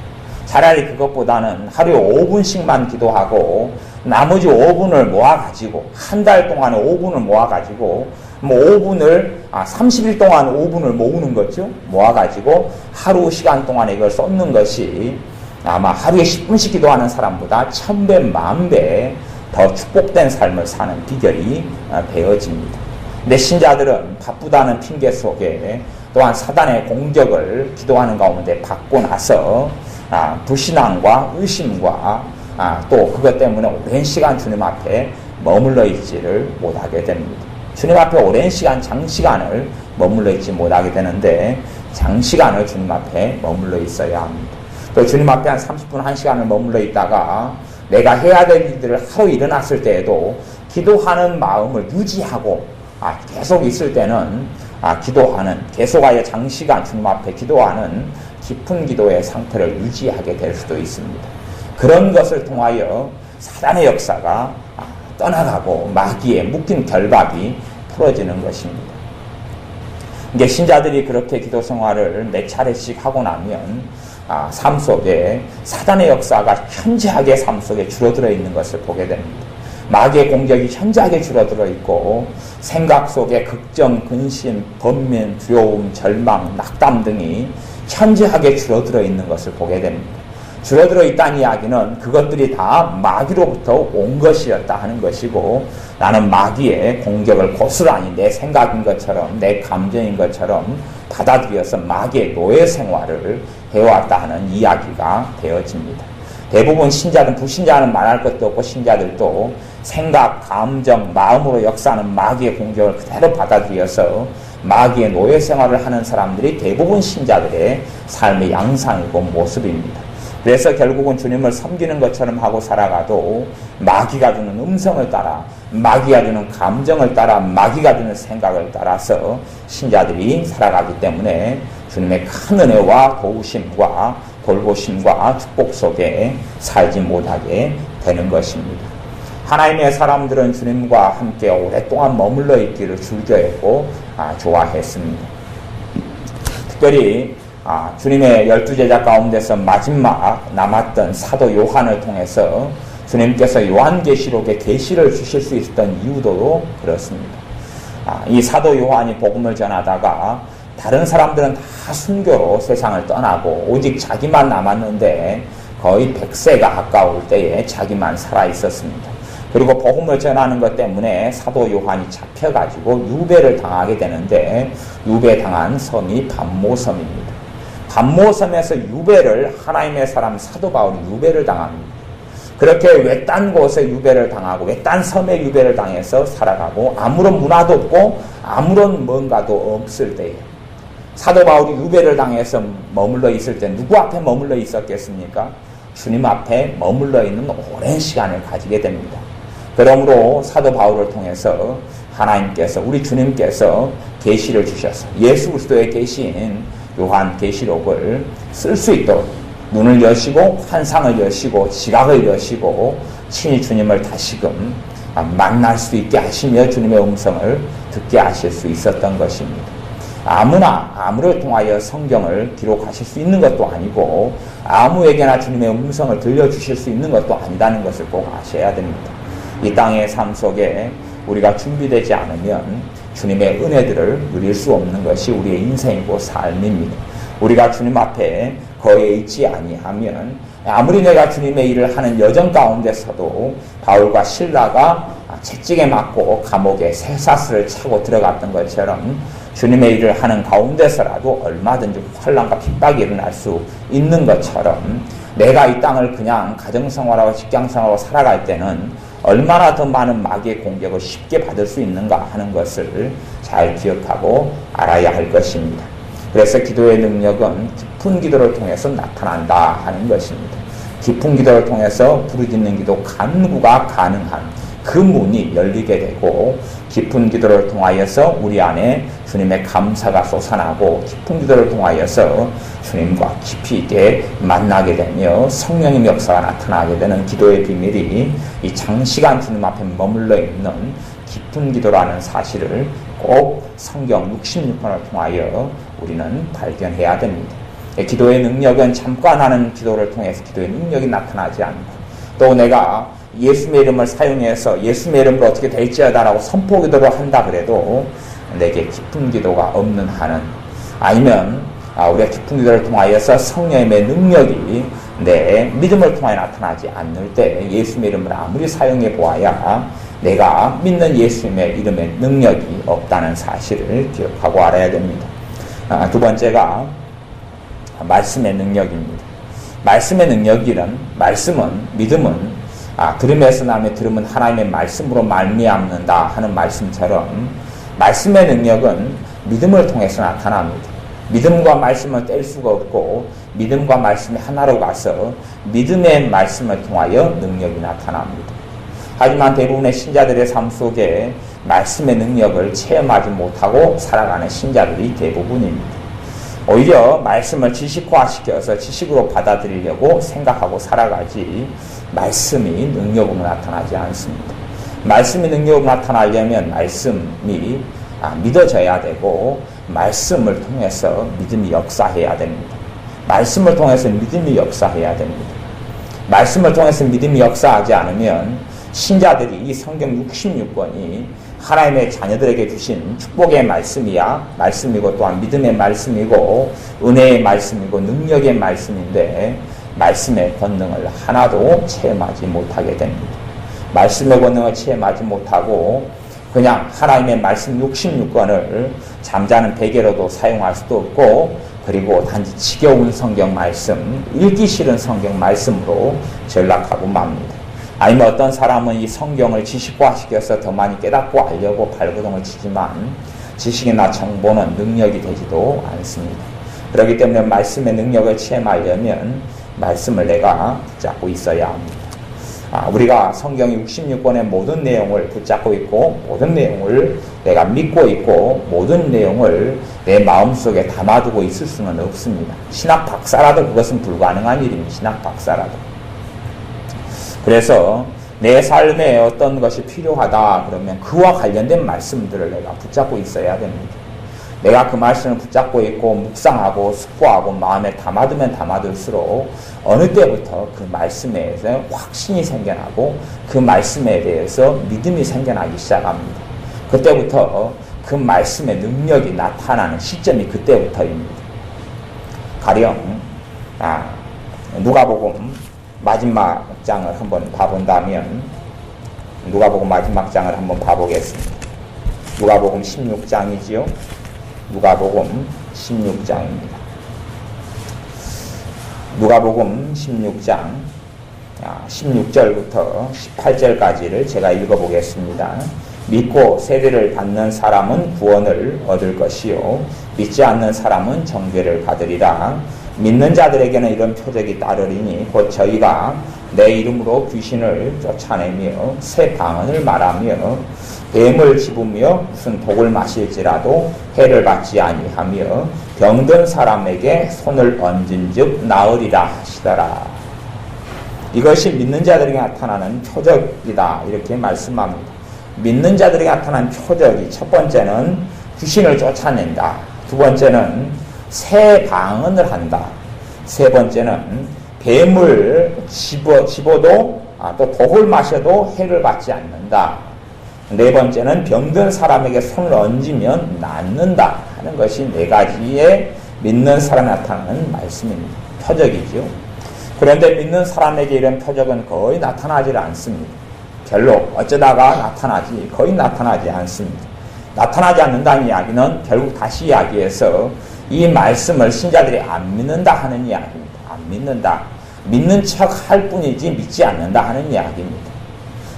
차라리 그것보다는 하루에 5분씩만 기도하고 나머지 5분을 모아가지고 한 달 동안에 5분을 모아가지고 뭐 5분을 30일 동안 5분을 모으는 거죠. 모아가지고 하루 시간 동안에 이걸 쏟는 것이 아마 하루에 10분씩 기도하는 사람보다 1000배, 10,000배 더 축복된 삶을 사는 비결이 배워집니다. 근데 신자들은 바쁘다는 핑계 속에 또한 사단의 공격을 기도하는 가운데 받고 나서 불신앙과 의심과 또 그것 때문에 오랜 시간 주님 앞에 머물러 있지를 못하게 됩니다. 주님 앞에 오랜 시간, 장시간을 머물러 있지 못하게 되는데 장시간을 주님 앞에 머물러 있어야 합니다. 또 주님 앞에 한 30분, 1시간을 머물러 있다가 내가 해야 될 일들을 하루 일어났을 때에도 기도하는 마음을 유지하고 계속 있을 때는 기도하는, 계속하여 장시간 주님 앞에 기도하는 깊은 기도의 상태를 유지하게 될 수도 있습니다. 그런 것을 통하여 사단의 역사가 떠나가고 마귀에 묶인 결박이 풀어지는 것입니다. 이제 신자들이 그렇게 기도 생활을 몇 차례씩 하고 나면 삶 속에 사단의 역사가 현저하게 삶 속에 줄어들어 있는 것을 보게 됩니다. 마귀의 공격이 현저하게 줄어들어 있고 생각 속에 걱정, 근심, 번민, 두려움, 절망, 낙담 등이 현저하게 줄어들어 있는 것을 보게 됩니다. 줄어들어 있다는 이야기는 그것들이 다 마귀로부터 온 것이었다 하는 것이고 나는 마귀의 공격을 고스란히 내 생각인 것처럼 내 감정인 것처럼 받아들여서 마귀의 노예 생활을 해왔다 하는 이야기가 되어집니다. 대부분 신자는 불신자는 말할 것도 없고 신자들도 생각, 감정, 마음으로 역사하는 마귀의 공격을 그대로 받아들여서 마귀의 노예 생활을 하는 사람들이 대부분 신자들의 삶의 양상이고 모습입니다. 그래서 결국은 주님을 섬기는 것처럼 하고 살아가도 마귀가 주는 음성을 따라, 마귀가 주는 감정을 따라, 마귀가 주는 생각을 따라서 신자들이 살아가기 때문에 주님의 큰 은혜와 도우심과 돌보심과 축복 속에 살지 못하게 되는 것입니다. 하나님의 사람들은 주님과 함께 오랫동안 머물러 있기를 즐겨했고 좋아했습니다. 특별히 주님의 12제자 가운데서 마지막 남았던 사도 요한을 통해서 주님께서 요한계시록에 계시를 주실 수 있었던 이유도 그렇습니다. 이 사도 요한이 복음을 전하다가 다른 사람들은 다 순교로 세상을 떠나고 오직 자기만 남았는데 거의 100세가 가까울 때에 자기만 살아 있었습니다. 그리고 복음을 전하는 것 때문에 사도 요한이 잡혀가지고 유배를 당하게 되는데 유배당한 섬이 반모섬입니다. 반모섬에서 유배를 하나님의 사람 사도 바울이 유배를 당합니다. 그렇게 외딴 곳에 유배를 당하고 외딴 섬에 유배를 당해서 살아가고 아무런 문화도 없고 아무런 뭔가도 없을 때에 사도 바울이 유배를 당해서 머물러 있을 때 누구 앞에 머물러 있었겠습니까? 주님 앞에 머물러 있는 오랜 시간을 가지게 됩니다. 그러므로 사도 바울을 통해서 하나님께서 우리 주님께서 계시를 주셔서 예수 그리스도의 계시인 요한 계시록을 쓸 수 있도록 눈을 여시고 환상을 여시고 지각을 여시고 친히 주님을 다시금 만날 수 있게 하시며 주님의 음성을 듣게 하실 수 있었던 것입니다. 아무나 아무를 통하여 성경을 기록하실 수 있는 것도 아니고 아무에게나 주님의 음성을 들려주실 수 있는 것도 아니다는 것을 꼭 아셔야 됩니다. 이 땅의 삶 속에 우리가 준비되지 않으면 주님의 은혜들을 누릴 수 없는 것이 우리의 인생이고 삶입니다. 우리가 주님 앞에 거해 있지 아니하면 아무리 내가 주님의 일을 하는 여정 가운데서도 바울과 실라가 채찍에 맞고 감옥에 쇠사슬을 차고 들어갔던 것처럼 주님의 일을 하는 가운데서라도 얼마든지 환난과 핍박이 일어날 수 있는 것처럼 내가 이 땅을 그냥 가정생활하고 직장생활하고 살아갈 때는 얼마나 더 많은 마귀의 공격을 쉽게 받을 수 있는가 하는 것을 잘 기억하고 알아야 할 것입니다. 그래서 기도의 능력은 깊은 기도를 통해서 나타난다 하는 것입니다. 깊은 기도를 통해서 부르짖는 기도 간구가 가능한 그 문이 열리게 되고 깊은 기도를 통하여서 우리 안에 주님의 감사가 솟아나고 깊은 기도를 통하여서 주님과 깊이 있게 만나게 되며 성령의 역사가 나타나게 되는 기도의 비밀이 이 장시간 주님 앞에 머물러 있는 깊은 기도라는 사실을 꼭 성경 66권을 통하여 우리는 발견해야 됩니다. 기도의 능력은 잠깐 하는 기도를 통해서 기도의 능력이 나타나지 않고 또 내가 예수님의 이름을 사용해서 예수님의 이름으로 어떻게 될지어다라고 선포기도를 한다 그래도 내게 기쁜 기도가 없는 한은, 아니면 우리가 기쁜 기도를 통하여서 성령의 능력이 내 믿음을 통하여 나타나지 않을 때 예수님의 이름을 아무리 사용해 보아야 내가 믿는 예수님의 이름의 능력이 없다는 사실을 기억하고 알아야 됩니다. 두 번째가 말씀의 능력입니다. 말씀의 능력이란, 믿음은 들음에서 나며 들음은 하나님의 말씀으로 말미암는다 하는 말씀처럼 말씀의 능력은 믿음을 통해서 나타납니다. 믿음과 말씀을 뗄 수가 없고 믿음과 말씀이 하나로 가서 믿음의 말씀을 통하여 능력이 나타납니다. 하지만 대부분의 신자들의 삶 속에 말씀의 능력을 체험하지 못하고 살아가는 신자들이 대부분입니다. 오히려 말씀을 지식화시켜서 지식으로 받아들이려고 생각하고 살아가지 말씀이 능력으로 나타나지 않습니다. 말씀이 능력으로 나타나려면 말씀이 믿어져야 되고 말씀을 통해서 믿음이 역사해야 됩니다. 말씀을 통해서 믿음이 역사해야 됩니다. 말씀을 통해서 믿음이 역사하지 않으면 신자들이 이 성경 66권이 하나님의 자녀들에게 주신 축복의 말씀이고 또한 믿음의 말씀이고 은혜의 말씀이고 능력의 말씀인데 말씀의 권능을 하나도 체험하지 못하게 됩니다. 말씀의 권능을 체험하지 못하고 그냥 하나님의 말씀 66권을 잠자는 베개로도 사용할 수도 없고, 그리고 단지 지겨운 성경 말씀, 읽기 싫은 성경 말씀으로 전락하고 맙니다. 아니면 어떤 사람은 이 성경을 지식화시켜서 더 많이 깨닫고 알려고 발버둥을 치지만 지식이나 정보는 능력이 되지도 않습니다. 그렇기 때문에 말씀의 능력을 체험하려면 말씀을 내가 붙잡고 있어야 합니다. 우리가 성경 66권의 모든 내용을 붙잡고 있고 모든 내용을 내가 믿고 있고 모든 내용을 내 마음속에 담아두고 있을 수는 없습니다. 신학 박사라도 그것은 불가능한 일입니다. 신학 박사라도. 그래서 내 삶에 어떤 것이 필요하다 그러면 그와 관련된 말씀들을 내가 붙잡고 있어야 됩니다. 내가 그 말씀을 붙잡고 있고 묵상하고 숙고하고 마음에 담아두면 담아둘수록 어느 때부터 그 말씀에 대해서 확신이 생겨나고 그 말씀에 대해서 믿음이 생겨나기 시작합니다. 그때부터 그 말씀의 능력이 나타나는 시점이 그때부터입니다. 가령 누가복음 마지막 장을 한번 봐본다면 누가복음 마지막 장을 한번 봐보겠습니다. 누가복음 16장이지요. 누가복음 16장입니다. 누가복음 16장 16절부터 18절까지를 제가 읽어보겠습니다. 믿고 세례를 받는 사람은 구원을 얻을 것이요 믿지 않는 사람은 정죄를 받으리라. 믿는 자들에게는 이런 표적이 따르리니 곧 저희가 내 이름으로 귀신을 쫓아내며 새 방언을 말하며 뱀을 집으며 무슨 독을 마실지라도 해를 받지 아니하며 병든 사람에게 손을 얹은즉 나으리라 하시더라. 이것이 믿는 자들에게 나타나는 표적이다 이렇게 말씀합니다. 믿는 자들에게 나타난 표적이 첫 번째는 귀신을 쫓아낸다. 두 번째는 새 방언을 한다. 세 번째는 뱀을 집어도 또 독을 마셔도 해를 받지 않는다. 네 번째는 병든 사람에게 손을 얹으면 낫는다 하는 것이 네 가지의 믿는 사람에 나타나는 말씀입니다. 표적이죠. 그런데 믿는 사람에게 이런 표적은 거의 나타나지 않습니다. 별로 어쩌다가 나타나지 거의 나타나지 않습니다. 나타나지 않는다는 이야기는 결국 다시 이야기해서 이 말씀을 신자들이 안 믿는다 하는 이야기입니다. 안 믿는다. 믿는 척 할 뿐이지 믿지 않는다 하는 이야기입니다.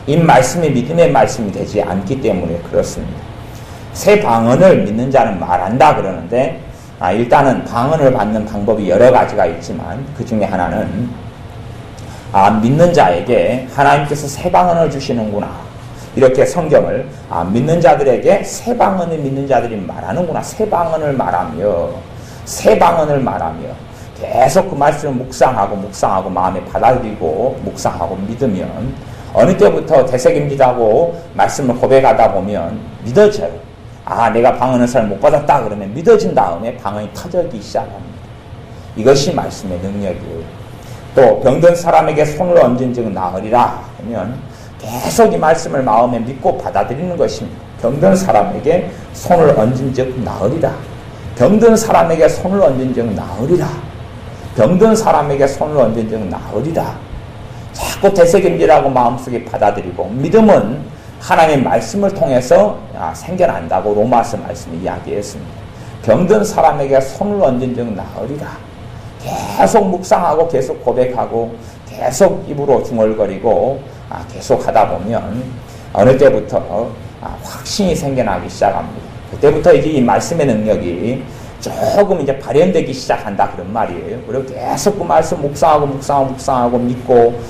이 말씀이 믿음의 말씀이 되지 않기 때문에 그렇습니다. 새 방언을 믿는 자는 말한다 그러는데 일단은 방언을 받는 방법이 여러 가지가 있지만 그 중에 하나는 믿는 자에게 하나님께서 새 방언을 주시는구나. 이렇게 성경을 믿는 자들에게 새 방언을 믿는 자들이 말하는구나. 새 방언을 말하며 계속 그 말씀을 묵상하고 마음에 받아들이고 묵상하고 믿으면 어느 때부터 되새김질하고 말씀을 고백하다 보면 믿어져요. 내가 방언을 잘 못 받았다 그러면 믿어진 다음에 방언이 터지기 시작합니다. 이것이 말씀의 능력이에요. 또 병든 사람에게 손을 얹은 즉 나으리라 하면 계속 이 말씀을 마음에 믿고 받아들이는 것입니다. 병든 사람에게 손을 얹은 즉 나으리라. 병든 사람에게 손을 얹은 즉 나으리라. 병든 사람에게 손을 얹은 즉 나으리라. 자꾸 되새김질하고 마음속에 받아들이고, 믿음은 하나님의 말씀을 통해서 생겨난다고 로마서 말씀이 이야기했습니다. 병든 사람에게 손을 얹은 즉 나으리라. 계속 묵상하고 계속 고백하고 계속 입으로 중얼거리고 계속 하다 보면 어느 때부터 확신이 생겨나기 시작합니다. 그때부터 이제 이 말씀의 능력이 조금 이제 발현되기 시작한다 그런 말이에요. 그리고 계속 그 말씀 묵상하고 믿고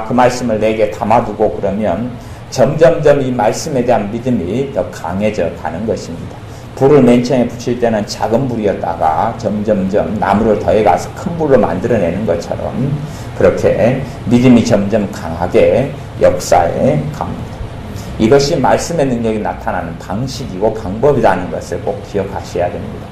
그 말씀을 내게 담아두고 그러면 점점점 이 말씀에 대한 믿음이 더 강해져 가는 것입니다. 불을 맨 처음에 붙일 때는 작은 불이었다가 점점점 나무를 더해가서 큰 불로 만들어내는 것처럼 그렇게 믿음이 점점 강하게 역사해 갑니다. 이것이 말씀의 능력이 나타나는 방식이고 방법이라는 것을 꼭 기억하셔야 됩니다.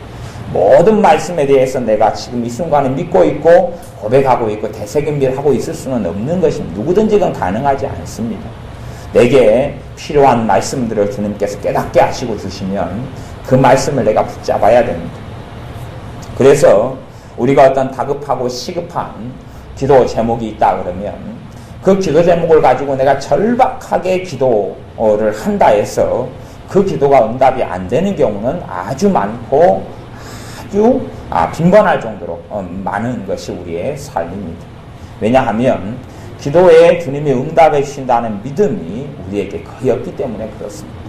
모든 말씀에 대해서 내가 지금 이 순간에 믿고 있고 고백하고 있고 되새김질하고 있을 수는 없는 것입니다. 누구든지 그건 가능하지 않습니다. 내게 필요한 말씀들을 주님께서 깨닫게 하시고 주시면 그 말씀을 내가 붙잡아야 됩니다. 그래서 우리가 어떤 다급하고 시급한 기도 제목이 있다 그러면 그 기도 제목을 가지고 내가 절박하게 기도를 한다 해서 그 기도가 응답이 안 되는 경우는 아주 많고 아주 빈번할 정도로 많은 것이 우리의 삶입니다. 왜냐하면 기도에 주님이 응답해 주신다는 믿음이 우리에게 거의 없기 때문에 그렇습니다.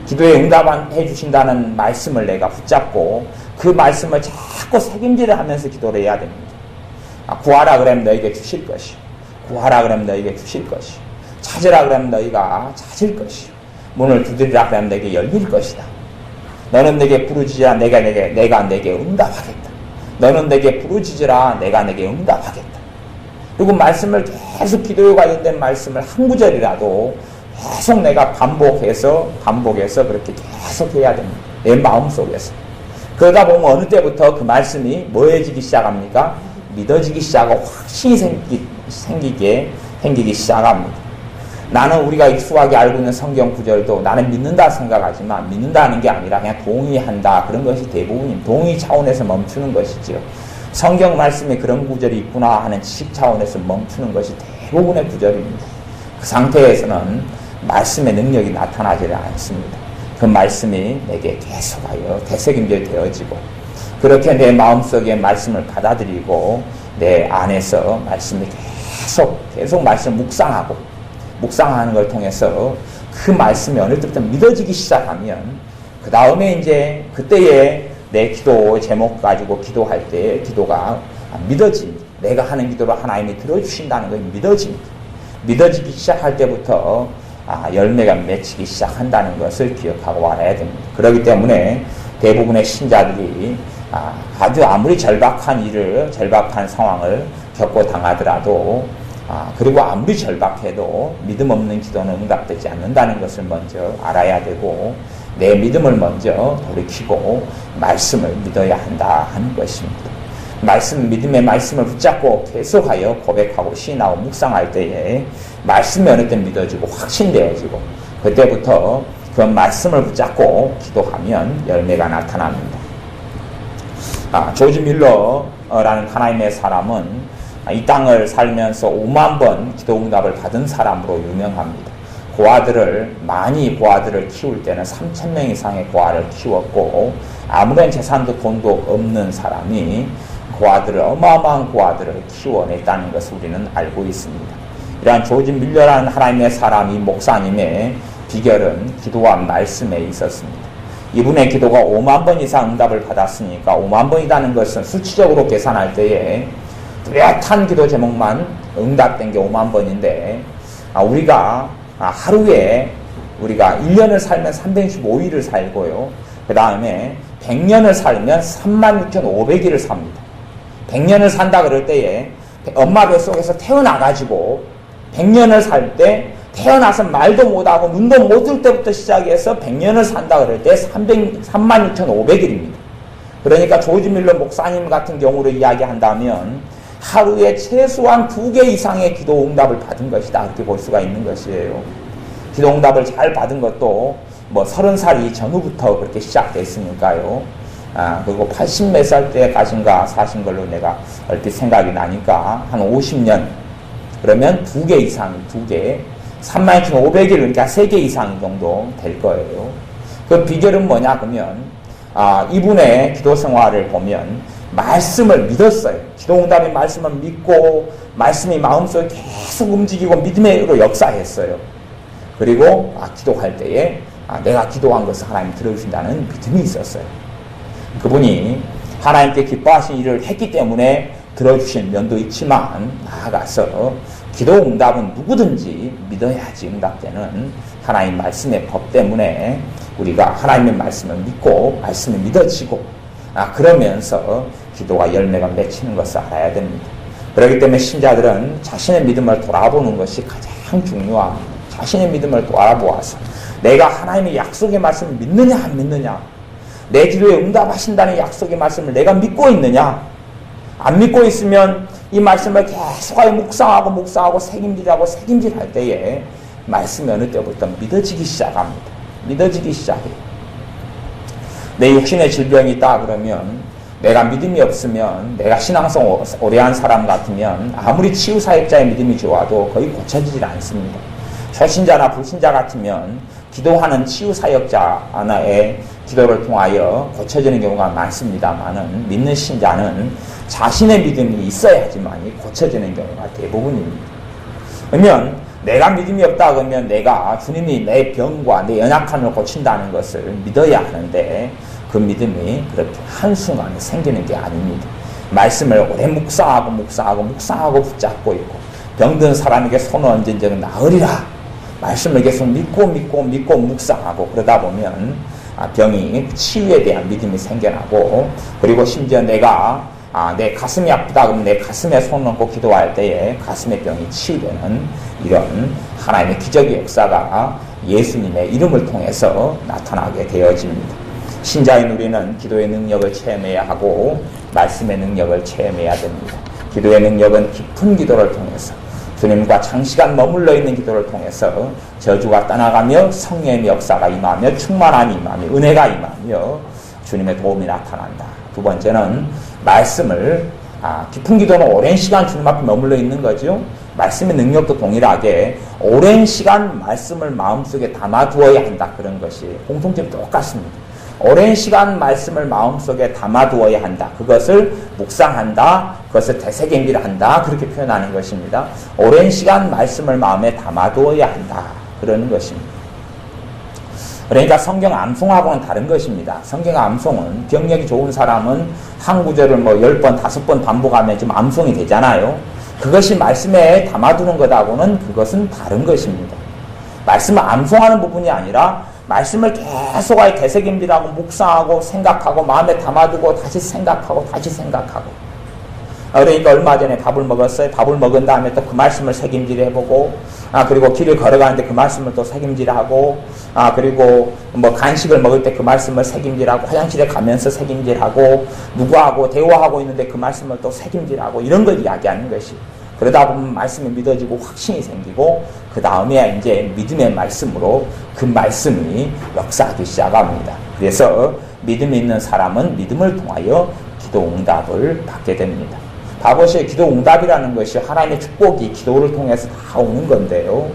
기도에 응답해 주신다는 말씀을 내가 붙잡고 그 말씀을 자꾸 새김질을 하면서 기도를 해야 됩니다. 구하라 그러면 너에게 주실 것이요. 구하라 그러면 너에게 주실 것이요. 찾으라 그러면 너희가 찾을 것이요. 문을 두드리라 그러면 너에게 열릴 것이다. 너는 내게 부르짖으라 내가 내게 응답하겠다. 너는 내게 부르짖으라 내가 내게 응답하겠다. 그리고 말씀을 계속 기도에 관련된 말씀을 한 구절이라도 계속 내가 반복해서 그렇게 계속 해야 됩니다. 내 마음속에서. 그러다 보면 어느 때부터 그 말씀이 뭐해지기 시작합니까? 믿어지기 시작하고 확신이 생기기 시작합니다. 나는 우리가 익숙하게 알고 있는 성경 구절도 나는 믿는다 생각하지만 믿는다는 게 아니라 그냥 동의한다. 그런 것이 대부분입니다. 동의 차원에서 멈추는 것이지요. 성경 말씀에 그런 구절이 있구나 하는 지식 차원에서 멈추는 것이 대부분의 구절입니다. 그 상태에서는 말씀의 능력이 나타나지 않습니다. 그 말씀이 내게 계속하여 되새김질 되어지고 그렇게 내 마음속에 말씀을 받아들이고 내 안에서 말씀이 계속 말씀 묵상하는 걸 통해서 그 말씀이 어느 때부터 믿어지기 시작하면 그 다음에 이제 그때에 내 기도 제목 가지고 기도할 때 기도가 믿어집니다. 내가 하는 기도를 하나님이 들어주신다는 것이 믿어집니다. 믿어지기 시작할 때부터 열매가 맺히기 시작한다는 것을 기억하고 알아야 됩니다. 그렇기 때문에 대부분의 신자들이 아주 아무리 절박한 상황을 겪고 당하더라도 그리고 아무리 절박해도 믿음 없는 기도는 응답되지 않는다는 것을 먼저 알아야 되고 내 믿음을 먼저 돌이키고 말씀을 믿어야 한다 하는 것입니다. 믿음의 말씀을 붙잡고 계속하여 고백하고 시인하고 묵상할 때에 말씀이 어느 때 믿어지고 확신되어지고 그때부터 그 말씀을 붙잡고 기도하면 열매가 나타납니다. 조지 밀러라는 하나님의 사람은 이 땅을 살면서 5만 번 기도 응답을 받은 사람으로 유명합니다. 고아들을 키울 때는 3,000명 이상의 고아를 키웠고 아무런 재산도 돈도 없는 사람이 어마어마한 고아들을 키워냈다는 것을 우리는 알고 있습니다. 이러한 조지 밀러라는 하나님의 사람이 목사님의 비결은 기도와 말씀에 있었습니다. 이분의 기도가 5만 번 이상 응답을 받았으니까 5만 번이라는 것은 수치적으로 계산할 때에 뚜렷한 기도 제목만 응답된 게 5만 번인데 우리가 하루에 우리가 1년을 살면 365일을 살고요. 그 다음에 100년을 살면 36,500일을 삽니다. 100년을 산다 그럴 때에 엄마 뱃속에서 태어나가지고 100년을 살 때 태어나서 말도 못하고 눈도 못 뜰 때부터 시작해서 100년을 산다 그럴 때 36,500일입니다. 그러니까 조지 밀러 목사님 같은 경우로 이야기한다면 하루에 최소한 2개 이상의 기도 응답을 받은 것이다. 그렇게 볼 수가 있는 것이에요. 기도 응답을 잘 받은 것도 뭐 30살이 전후부터 그렇게 시작됐으니까요. 그리고 80 몇 살 때까지인가 사신 걸로 내가 얼핏 생각이 나니까 한 50년. 그러면 2개 이상, 2개. 35,500일, 그러니까 3개 이상 정도 될 거예요. 그 비결은 뭐냐, 그러면, 이분의 기도 생활을 보면, 말씀을 믿었어요. 기도 응답의 말씀을 믿고, 말씀이 마음속에 계속 움직이고, 믿음으로 역사했어요. 그리고, 기도할 때에, 내가 기도한 것을 하나님 들어주신다는 믿음이 있었어요. 그분이 하나님께 기뻐하신 일을 했기 때문에 들어주신 면도 있지만, 나아가서, 기도 응답은 누구든지 믿어야지 응답되는 하나님 말씀의 법 때문에 우리가 하나님의 말씀을 믿고 말씀이 믿어지고 그러면서 기도가 열매가 맺히는 것을 알아야 됩니다. 그렇기 때문에 신자들은 자신의 믿음을 돌아보는 것이 가장 중요합니다. 자신의 믿음을 돌아보아서 내가 하나님의 약속의 말씀을 믿느냐 안 믿느냐, 내 기도에 응답하신다는 약속의 말씀을 내가 믿고 있느냐, 안 믿고 있으면 이 말씀을 계속하여 묵상하고 새김질할 때에 말씀이 어느 때부터 믿어지기 시작합니다. 믿어지기 시작해요. 내 육신의 질병이 있다 그러면, 내가 믿음이 없으면, 내가 신앙성 오래한 사람 같으면 아무리 치유사역자의 믿음이 좋아도 거의 고쳐지질 않습니다. 초신자나 불신자 같으면 기도하는 치유사역자 하나의 기도를 통하여 고쳐지는 경우가 많습니다만은, 믿는 신자는 자신의 믿음이 있어야지만 고쳐지는 경우가 대부분입니다. 그러면 내가 믿음이 없다 그러면 내가 주님이 내 병과 내 연약함을 고친다는 것을 믿어야 하는데, 그 믿음이 그렇게 한순간에 생기는 게 아닙니다. 말씀을 오래 묵상하고 붙잡고 있고, 병든 사람에게 손을 얹은 적은 나으리라. 말씀을 계속 믿고 묵상하고 그러다 보면 병이 치유에 대한 믿음이 생겨나고, 그리고 심지어 내가 내 가슴이 아프다 그러면 내 가슴에 손을 얹고 기도할 때에 가슴의 병이 치유되는 이런 하나님의 기적의 역사가 예수님의 이름을 통해서 나타나게 되어집니다. 신자인 우리는 기도의 능력을 체험해야 하고 말씀의 능력을 체험해야 됩니다. 기도의 능력은 깊은 기도를 통해서, 주님과 장시간 머물러 있는 기도를 통해서 저주가 떠나가며 성령의 역사가 임하며 충만함이 임하며 은혜가 임하며 주님의 도움이 나타난다. 두 번째는 말씀을, 깊은 기도는 오랜 시간 주님 앞에 머물러 있는 거죠. 말씀의 능력도 동일하게 오랜 시간 말씀을 마음속에 담아두어야 한다. 그런 것이 공통점이 똑같습니다. 오랜 시간 말씀을 마음속에 담아두어야 한다. 그것을 묵상한다. 그것을 되새김질한다. 그렇게 표현하는 것입니다. 오랜 시간 말씀을 마음에 담아두어야 한다. 그러는 것입니다. 그러니까 성경 암송하고는 다른 것입니다. 성경 암송은 경력이 좋은 사람은 한 구절을 10번, 5번 반복하면 좀 암송이 되잖아요. 그것이 말씀에 담아두는 것하고는 그것은 다른 것입니다. 말씀을 암송하는 부분이 아니라 말씀을 계속하여 되새김질하고 묵상하고 생각하고 마음에 담아두고 다시 생각하고 그러니까 얼마 전에 밥을 먹었어요. 밥을 먹은 다음에 또 그 말씀을 새김질해보고, 그리고 길을 걸어가는데 그 말씀을 또 새김질하고, 그리고 간식을 먹을 때 그 말씀을 새김질하고, 화장실에 가면서 새김질하고, 누구하고 대화하고 있는데 그 말씀을 또 새김질하고, 이런 걸 이야기하는 것이. 그러다 보면 말씀이 믿어지고 확신이 생기고, 그 다음에 이제 믿음의 말씀으로 그 말씀이 역사하기 시작합니다. 그래서 믿음이 있는 사람은 믿음을 통하여 기도 응답을 받게 됩니다. 바보시의 기도 응답이라는 것이 하나님의 축복이 기도를 통해서 다 오는 건데요.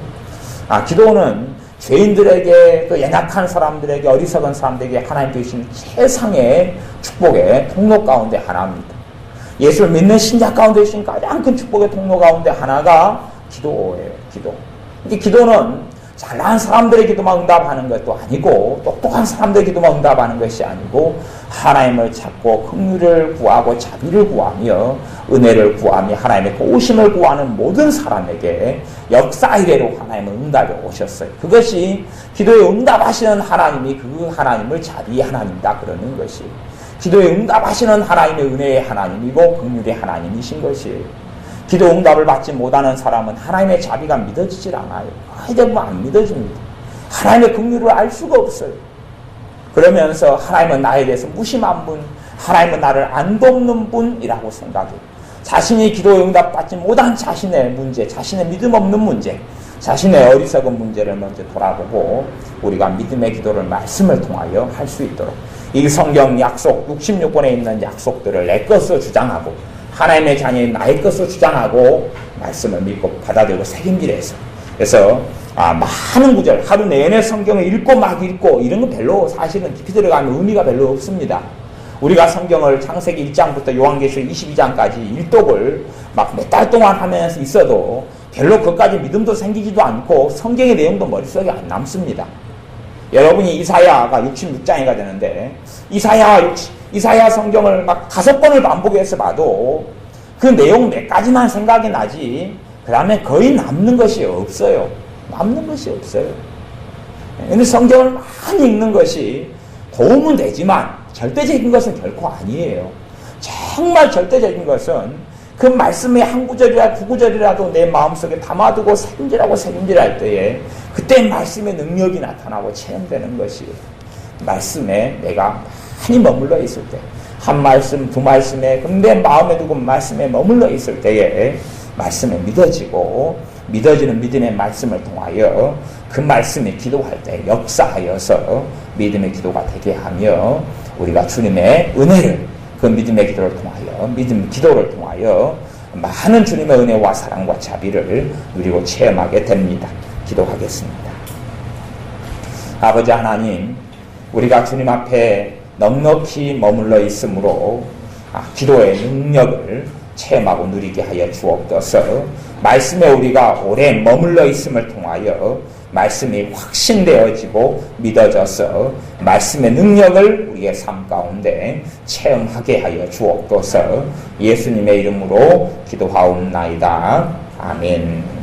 기도는 죄인들에게, 또 연약한 사람들에게, 어리석은 사람들에게 하나님께 주신 최상의 축복의 통로 가운데 하나입니다. 예수를 믿는 신자 가운데 주신 가장 큰 축복의 통로 가운데 하나가 기도예요. 이게 기도는 잘난 사람들의 기도만 응답하는 것도 아니고, 똑똑한 사람들의 기도만 응답하는 것이 아니고, 하나님을 찾고 긍휼을 구하고 자비를 구하며 은혜를 구하며 하나님의 도우심을 구하는 모든 사람에게 역사 이래로 하나님은 응답이 오셨어요. 그것이 기도에 응답하시는 하나님이 그 하나님을 자비의 하나님이다 그러는 것이에요. 기도에 응답하시는 하나님의 은혜의 하나님이고 긍휼의 하나님이신 것이에요. 기도 응답을 받지 못하는 사람은 하나님의 자비가 믿어지질 않아요. 거의 대부분 안 믿어집니다. 하나님의 긍휼을 알 수가 없어요. 그러면서 하나님은 나에 대해서 무심한 분, 하나님은 나를 안 돕는 분이라고 생각해요. 자신이 기도에 응답받지 못한 자신의 문제, 자신의 믿음 없는 문제, 자신의 어리석은 문제를 먼저 돌아보고 우리가 믿음의 기도를 말씀을 통하여 할 수 있도록 이 성경 약속 66권에 있는 약속들을 내 것으로 주장하고 하나님의 자녀인 나의 것으로 주장하고 말씀을 믿고 받아들이고 새김질해서 그래서 많은 구절 하루 내내 성경을 읽고 막 읽고 이런 건 별로 사실은 깊이 들어가면 의미가 별로 없습니다. 우리가 성경을 창세기 1장부터 요한계시록 22장까지 일독을 막 몇 달 동안 하면서 있어도 별로 그것까지 믿음도 생기지도 않고 성경의 내용도 머릿속에 안 남습니다. 여러분이 이사야가 66장이가 되는데 이사야 성경을 막 5번을 반복해서 봐도 그 내용 몇 가지만 생각이 나지 그 다음에 거의 남는 것이 없어요. 남는 것이 없어요. 근데 성경을 많이 읽는 것이 도움은 되지만 절대적인 것은 결코 아니에요. 정말 절대적인 것은 그 말씀의 한 구절이라 두 구절이라도 내 마음속에 담아두고 새김질할 때에 그때 말씀의 능력이 나타나고 체험되는 것이에요. 말씀에 내가 많이 머물러 있을 때 한 말씀, 두 말씀에 내 마음에 두고 말씀에 머물러 있을 때에 말씀에 믿어지는 믿음의 말씀을 통하여 그 말씀이 기도할 때 역사하여서 믿음의 기도가 되게 하며 우리가 주님의 은혜를 그 믿음의 기도를 통하여 기도를 통하여 많은 주님의 은혜와 사랑과 자비를 누리고 체험하게 됩니다. 기도하겠습니다. 아버지 하나님, 우리가 주님 앞에 넉넉히 머물러 있으므로 기도의 능력을 체험하고 누리게 하여 주옵소서. 말씀에 우리가 오래 머물러 있음을 통하여 말씀이 확신되어지고 믿어져서 말씀의 능력을 우리의 삶 가운데 체험하게 하여 주옵소서. 예수님의 이름으로 기도하옵나이다. 아멘.